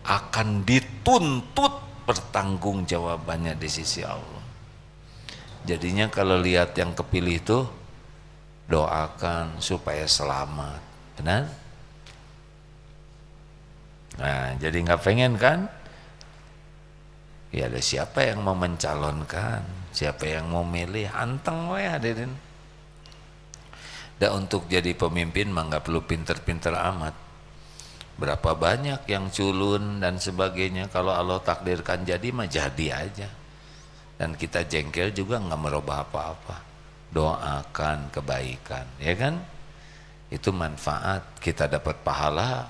akan dituntut pertanggungjawabannya di sisi Allah. Jadinya kalau lihat yang kepilih itu, doakan supaya selamat. Benar? Nah, jadi nggak pengen kan? Ya ada siapa yang mau mencalonkan, siapa yang mau milih, anteng we hadirin. Dan untuk jadi pemimpin mah nggak perlu pinter-pinter amat. Berapa banyak yang culun dan sebagainya, kalau Allah takdirkan jadi mah jadi aja. Dan kita jengkel juga nggak merubah apa-apa. Doakan kebaikan, ya kan? Itu manfaat, kita dapat pahala.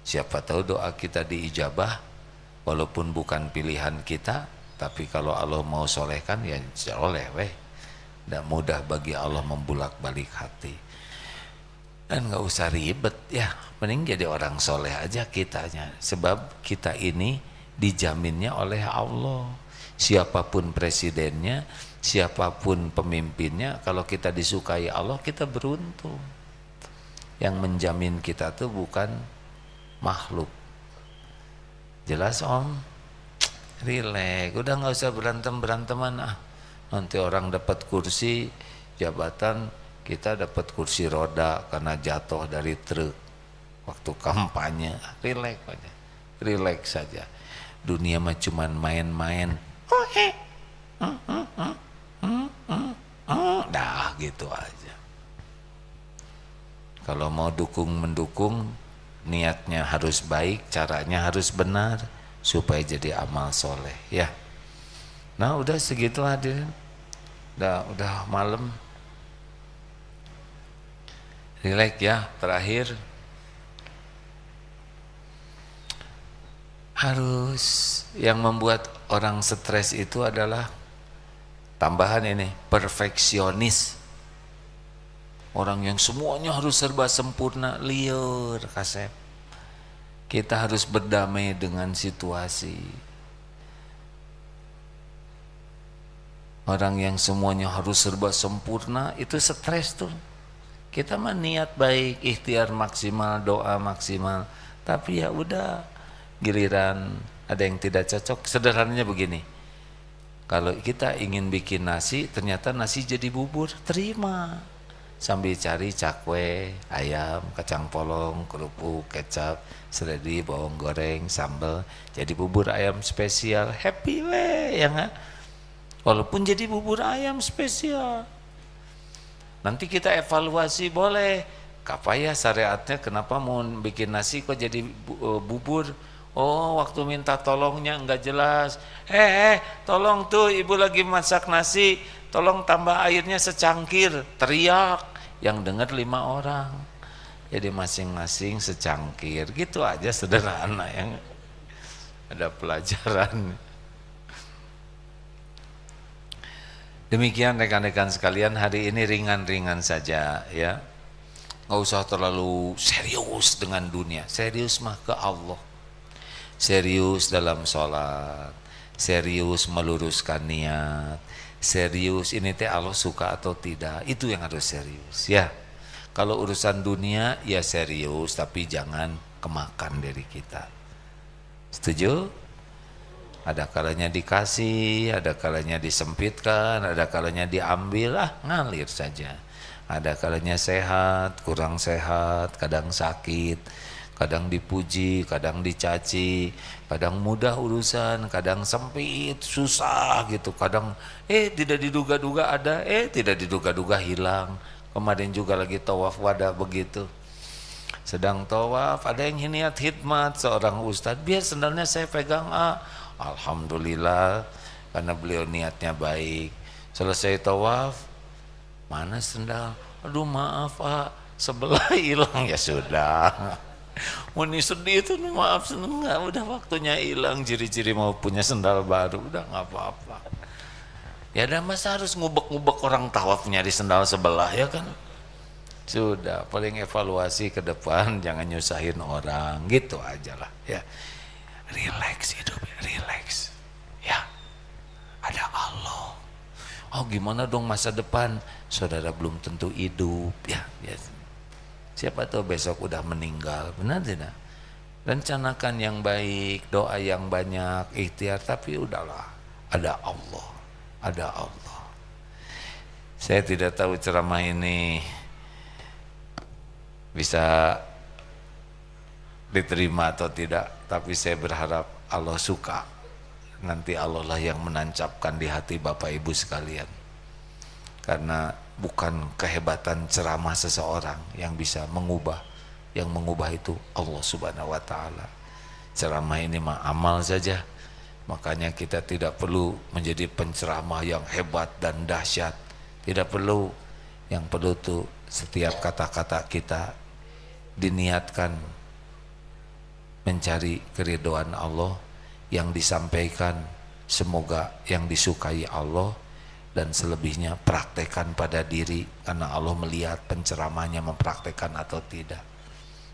Siapa tahu doa kita diijabah, walaupun bukan pilihan kita, tapi kalau Allah mau solehkan ya soleh weh. Dan mudah bagi Allah membulak-balik hati. Dan nggak usah ribet ya, mending jadi orang soleh aja kitanya. Sebab kita ini dijaminnya oleh Allah. Siapapun presidennya, siapapun pemimpinnya, kalau kita disukai Allah, kita beruntung. Yang menjamin kita tuh bukan makhluk. Jelas om? Rileks, udah nggak usah berantem-beranteman ah. Nanti orang dapat kursi jabatan, kita dapat kursi roda karena jatuh dari truk waktu kampanye. Rileks aja, rileks saja. Dunia mah cuman main-main. Dah gitu aja. Kalau mau dukung-mendukung, niatnya harus baik, caranya harus benar supaya jadi amal soleh ya. Nah udah segitu hadirin, udah malam. Rileks ya. Terakhir, harus yang membuat orang stres itu adalah tambahan ini, perfeksionis. Orang yang semuanya harus serba sempurna, liar kasep. Kita harus berdamai dengan situasi. Orang yang semuanya harus serba sempurna itu stres tuh. Kita mah niat baik, ikhtiar maksimal, doa maksimal, tapi ya udah, giliran ada yang tidak cocok. Sederhananya begini, kalau kita ingin bikin nasi, ternyata nasi jadi bubur, terima. Sambil cari cakwe, ayam, kacang polong, kerupuk, kecap, seledri, bawang goreng, sambal, jadi bubur ayam spesial, happy we, ya nggak? Walaupun jadi bubur ayam spesial. Nanti kita evaluasi boleh, kapaya syariatnya kenapa mau bikin nasi kok jadi bubur? Oh waktu minta tolongnya enggak jelas. Tolong tuh ibu lagi masak nasi, tolong tambah airnya secangkir, teriak. Yang dengar 5 orang, jadi masing-masing secangkir, gitu aja sederhana yang ada pelajaran. Demikian rekan-rekan sekalian, hari ini ringan-ringan saja ya, nggak usah terlalu serius dengan dunia. Serius mah ke Allah, serius dalam sholat, serius meluruskan niat, serius ini teh Allah suka atau tidak, itu yang harus serius ya. Kalau urusan dunia ya serius, tapi jangan kemakan diri kita. Setuju? Ada kalanya dikasih, ada kalanya disempitkan, ada kalanya diambil, ngalir saja. Ada kalanya sehat, kurang sehat, kadang sakit, kadang dipuji, kadang dicaci, kadang mudah urusan, kadang sempit, susah gitu, kadang tidak diduga-duga ada, tidak diduga-duga hilang. Kemarin juga lagi tawaf wada begitu, sedang tawaf ada yang niat khidmat seorang ustadz, biar sendalnya saya pegang, alhamdulillah karena beliau niatnya baik. Selesai tawaf, mana sendal? Aduh maaf Pak, sebelah hilang. Ya sudah. Mau sedih itu maaf enggak, udah waktunya hilang, ciri-ciri mau punya sendal baru, udah nggak apa-apa. Ya ada masa harus ngubek-ngubek orang tawaf nyari sendal sebelah ya kan? Sudah, paling evaluasi ke depan jangan nyusahin orang, gitu aja lah ya. Relax hidup, relax. Ya, ada Allah. Oh gimana dong masa depan? Saudara belum tentu hidup ya. Siapa tahu besok udah meninggal, benar tidak? Rencanakan yang baik, doa yang banyak, ikhtiar, tapi udahlah, ada Allah, ada Allah. Saya tidak tahu ceramah ini bisa diterima atau tidak, tapi saya berharap Allah suka. Nanti Allah lah yang menancapkan di hati Bapak Ibu sekalian. Karena bukan kehebatan ceramah seseorang yang bisa mengubah. Yang mengubah itu Allah Subhanahu wa ta'ala. Ceramah ini mah amal saja. Makanya kita tidak perlu menjadi penceramah yang hebat dan dahsyat. Tidak perlu. Yang perlu tuh setiap kata-kata kita diniatkan mencari keridhaan Allah, yang disampaikan semoga yang disukai Allah, dan selebihnya praktekkan pada diri karena Allah melihat penceramahnya mempraktekkan atau tidak.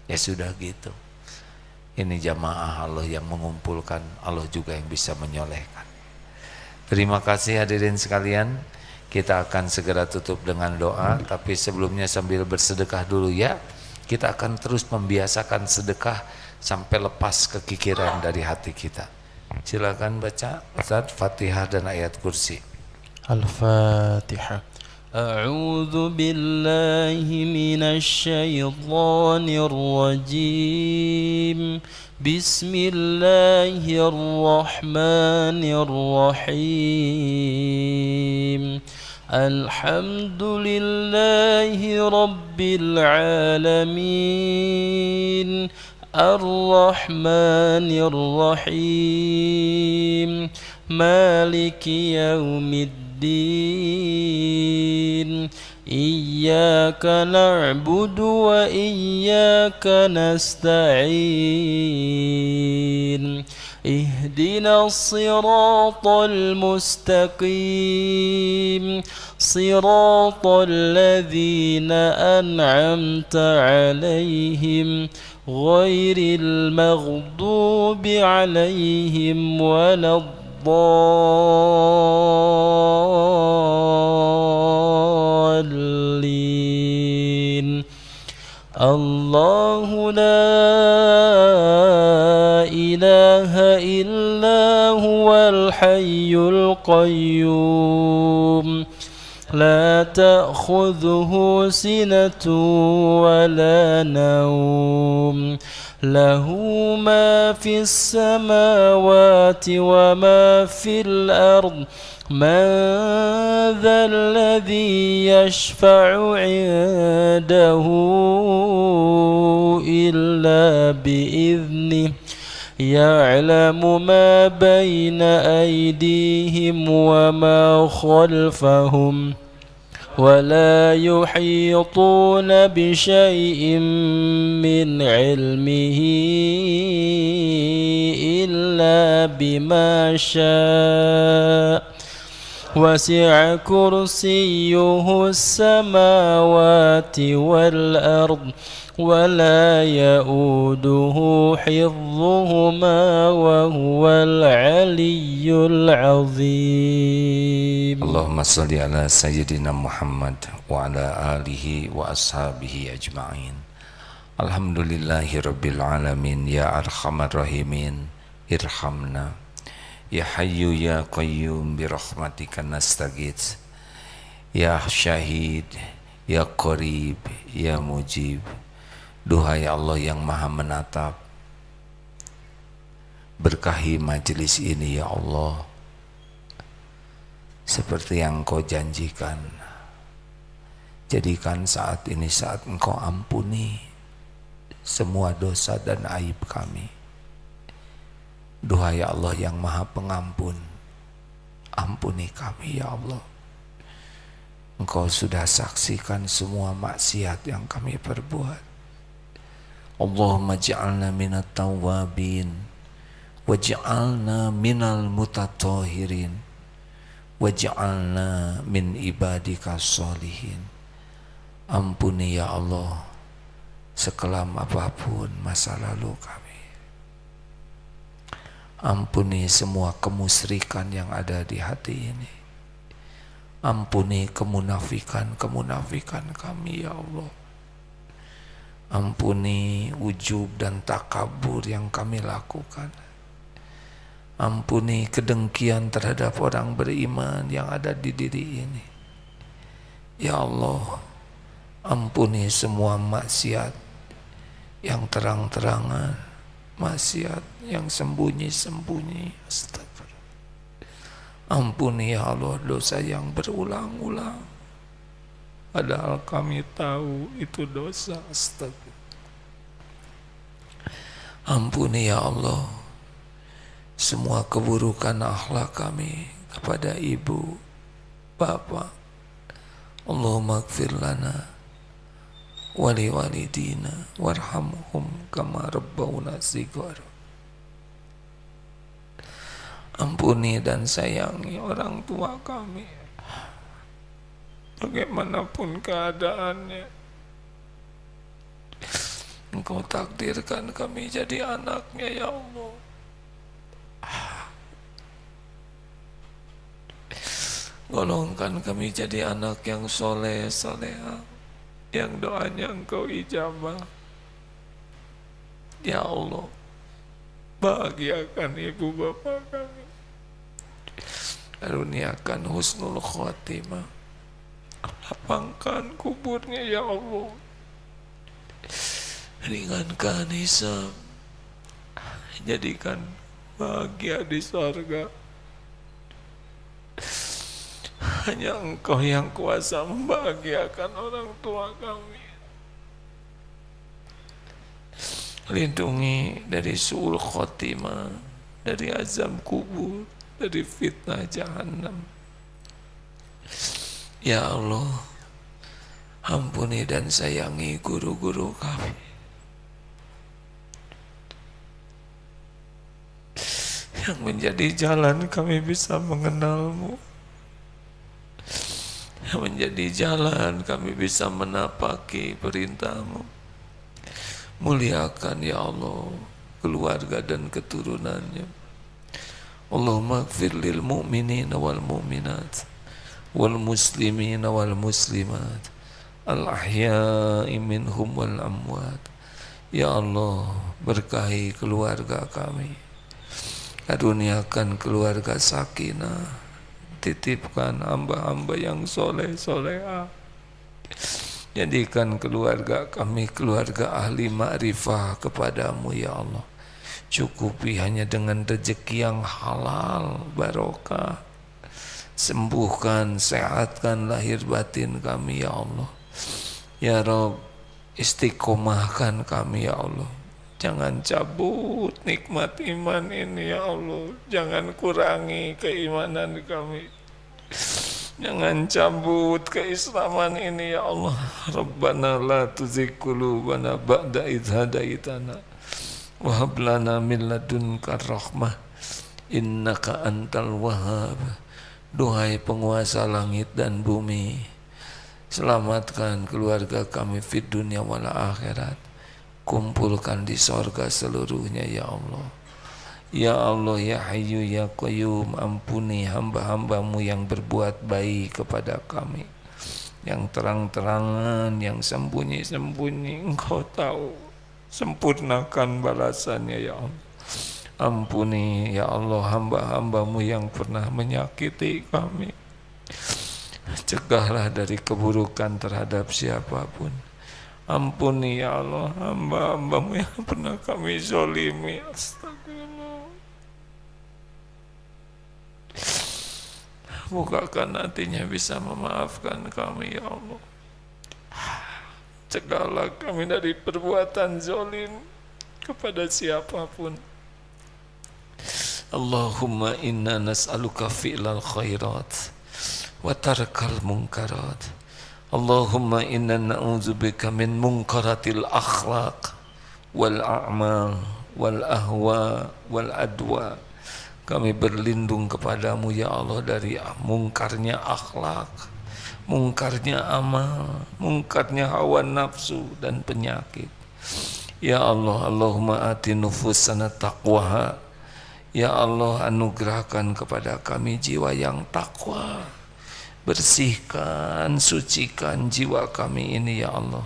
Ya sudah gitu. Ini jamaah Allah yang mengumpulkan, Allah juga yang bisa menyolehkan. Terima kasih hadirin sekalian. Kita akan segera tutup dengan doa, tapi sebelumnya sambil bersedekah dulu ya. Kita akan terus membiasakan sedekah sampai lepas kekikiran dari hati kita. Silakan baca Ustaz Fatihah dan ayat kursi. Al-Fatihah. A'udzu billahi minasy syaithanir rajim. Bismillahirrahmanirrahim. Alhamdulillahi rabbil alamin. Ar-Rahmanir Rahim. Maliki yaumiddin. Iyyaka na'budu wa iyyaka nasta'in. Ihdinas siratal mustaqim. Siratal ladzina an'amta 'alaihim ghairil maghdubi 'alaihim waladdallin. Allahu la ilaha illa huwal hayyul qayyum. لا تأخذه سنة ولا نوم. له ما في السماوات وما في الأرض. من ذا الذي يشفع عنده إلا بإذنه. يعلم ما بين أيديهم وما خلفهم ولا يحيطون بشيء من علمه إلا بما شاء. وسع كرسيه السماوات والأرض ولا يؤوده حفظهما وهو العلي العظيم. اللهم صل على سيدنا محمد وعلى آله وأصحابه أجمعين. الحمد لله رب العالمين. يا أرحم الراحمين ارحمنا. يا حي يا قيوم برحمتك نستغيث. يا شهيد يا قريب يا مجيب. Duhai Allah yang maha menatap, berkahi majelis ini ya Allah, seperti yang Engkau janjikan. Jadikan saat ini saat Engkau ampuni semua dosa dan aib kami. Duhai Allah yang maha pengampun, ampuni kami ya Allah. Engkau sudah saksikan semua maksiat yang kami perbuat. Allahumma ja'alna minat tawabin waj'alna minal mutatahhirin waj'alna min ibadika sholihin. Ampuni ya Allah sekelam apapun masa lalu kami. Ampuni semua kemusyrikan yang ada di hati ini. Ampuni kemunafikan kami ya Allah. Ampuni ujub dan takabur yang kami lakukan. Ampuni kedengkian terhadap orang beriman yang ada di diri ini. Ya Allah, ampuni semua maksiat yang terang-terangan, maksiat yang sembunyi-sembunyi. Astagfirullah. Ampuni ya Allah dosa yang berulang-ulang, padahal kami tahu itu dosa. Astagfirullah. Ampuni ya Allah semua keburukan akhlak kami kepada ibu, bapak. Allahumma ighfir lana wali walidina warhamhum kama rabbawna shighara. Ampuni dan sayangi orang tua kami bagaimanapun keadaannya. Engkau takdirkan kami jadi anaknya ya Allah. Golongkan kami jadi anak yang soleh, soleha, yang doanya Engkau ijabah. Ya Allah, bahagiakan ibu bapak kami, karuniakan husnul khotimah, lapangkan kuburnya ya Allah, ringankan hisab, jadikan bahagia di sorga. Hanya Engkau yang kuasa membahagiakan orang tua kami. Lindungi dari su'ul khotimah, dari azab kubur, dari fitnah jahannam. Ya Allah, ampuni dan sayangi guru-guru kami yang menjadi jalan kami bisa mengenal-Mu, yang menjadi jalan kami bisa menapaki perintah-Mu. Muliakan ya Allah keluarga dan keturunannya. Allahumma ighfir lil mu'minina wal mu'minat wal muslimina wal muslimat al ahya'i minhum wal amwat. Ya Allah, berkahi keluarga kami, karuniakan keluarga sakinah, titipkan hamba-hamba yang soleh solehah. Jadikan keluarga kami keluarga ahli ma'rifah kepadamu ya Allah. Cukupi hanya dengan rezeki yang halal, barokah. Sembuhkan, sehatkan lahir batin kami ya Allah. Ya Rabb, istiqomahkan kami ya Allah. Jangan cabut nikmat iman ini ya Allah. Jangan kurangi keimanan kami. Jangan cabut keislaman ini ya Allah. Rabbana la tuzigh qulubana ba'da idh hadaitana wa hab lana min ladunka rahmah innaka antal wahhab. Duhai penguasa langit dan bumi, selamatkan keluarga kami fid dunya wal akhirat. Kumpulkan di sorga seluruhnya ya Allah. Ya Allah, ya Hayyu ya Qayyum, ampuni hamba-hambamu yang berbuat baik kepada kami, yang terang-terangan, yang sembunyi-sembunyi. Engkau tahu, sempurnakan balasannya ya Allah. Ampuni ya Allah hamba-hambamu yang pernah menyakiti kami. Cegahlah dari keburukan terhadap siapapun. Ampuni ya Allah hamba-hambamu yang pernah kami zolimi. Astagfirullah. Bukakan hatinya bisa memaafkan kami ya Allah. Cegahlah kami dari perbuatan zalim kepada siapapun. Allahumma inna nas'aluka fi'lal khairat wa tarkal munkarat. Allahumma inna na'udzubika min munkaratil akhlaq wal a'mal wal ahwa wal adwa. Kami berlindung kepadamu ya Allah dari mungkarnya akhlak, mungkarnya amal, mungkarnya hawa nafsu dan penyakit. Ya Allah, Allahumma ati nufusana taqwaha. Ya Allah, anugerahkan kepada kami jiwa yang takwa. Bersihkan, sucikan jiwa kami ini ya Allah.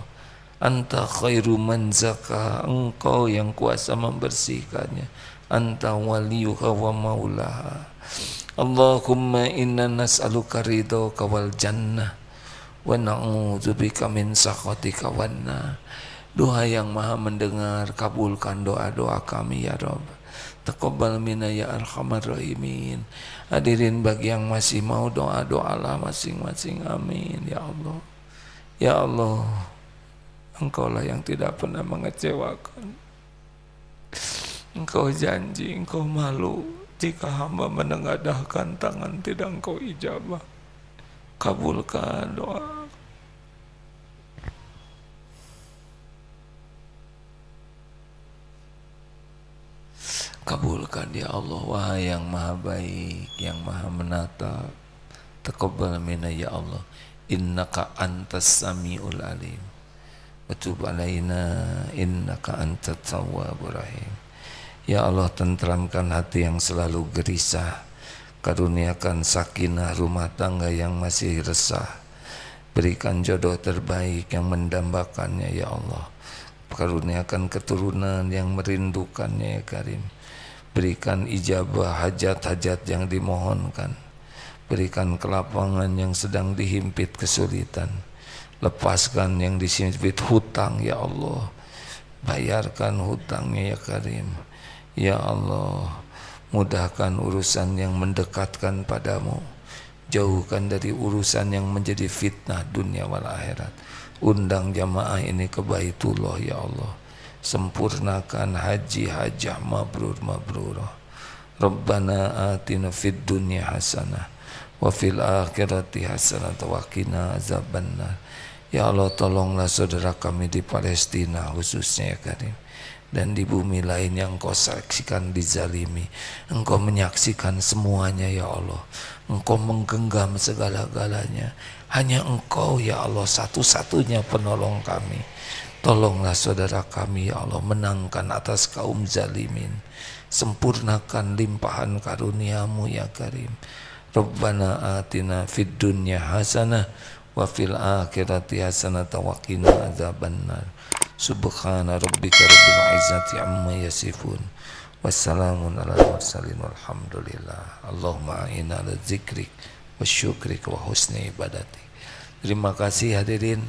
Anta khairu man zaka, Engkau yang kuasa membersihkannya. Anta waliyuha wa maulaha. Allahumma inna nas'aluka ridhaka wal jannah wa na'udzubika min sakhatika wan nar. Doa yang maha mendengar, kabulkan doa-doa kami ya Rabb. Taqabbal minna ya arhamar rahimin. Hadirin bagi yang masih mau doa-doalah masing-masing, amin ya Allah. Ya Allah, Engkaulah yang tidak pernah mengecewakan. Engkau janji, Engkau malu jika hamba menengadahkan tangan tidak Engkau ijabah. Kabulkan doa. Kabulkan ya Allah, wahai yang maha baik, yang maha menatap. Taqabbal minna ya Allah, innaka antas samiul alim. Wa tub alaina innaka antat tawwabur rahim. Ya Allah, tentramkan hati yang selalu gelisah. Karuniakan sakinah rumah tangga yang masih resah. Berikan jodoh terbaik yang mendambakannya ya Allah. Karuniakan keturunan yang merindukannya ya Karim. Berikan ijabah hajat-hajat yang dimohonkan. Berikan kelapangan yang sedang dihimpit kesulitan. Lepaskan yang disimpit hutang ya Allah. Bayarkan hutangnya ya Karim. Ya Allah, mudahkan urusan yang mendekatkan padamu. Jauhkan dari urusan yang menjadi fitnah dunia wal akhirat. Undang jamaah ini ke Baitullah ya Allah. Sempurnakan haji hajah mabrur mabrurah. Rabbana atina fid dunya hasanah wa fil akhirati hasanah wa qina azabannar. Ya Allah, tolonglah saudara kami di Palestina khususnya ya Karim, dan di bumi lain yang Engkau saksikan dizalimi. Engkau menyaksikan semuanya ya Allah. Engkau menggenggam segala-galanya. Hanya Engkau ya Allah satu-satunya penolong kami. Tolonglah saudara kami ya Allah, menangkan atas kaum zalimin. Sempurnakan limpahan karuniamu ya Karim. Rabbana atina fid dunya hasanah wa fil akhirati hasanah wa qina azabannar. Subhana rabbika rabbil izzati amma yasifun. Wassalamun ala mursalin walhamdulillah. Allahumma a'inna ala dzikrik wa syukrik wa husni ibadati. Terima kasih hadirin.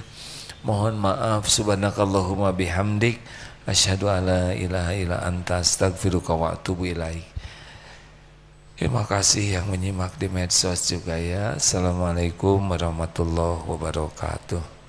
Mohon maaf, subhanakallahumma bihamdik, asyhadu alla ilaha illa anta astaghfiruka wa atubu ilaik. Terima kasih yang menyimak di medsos juga ya. Assalamualaikum warahmatullahi wabarakatuh.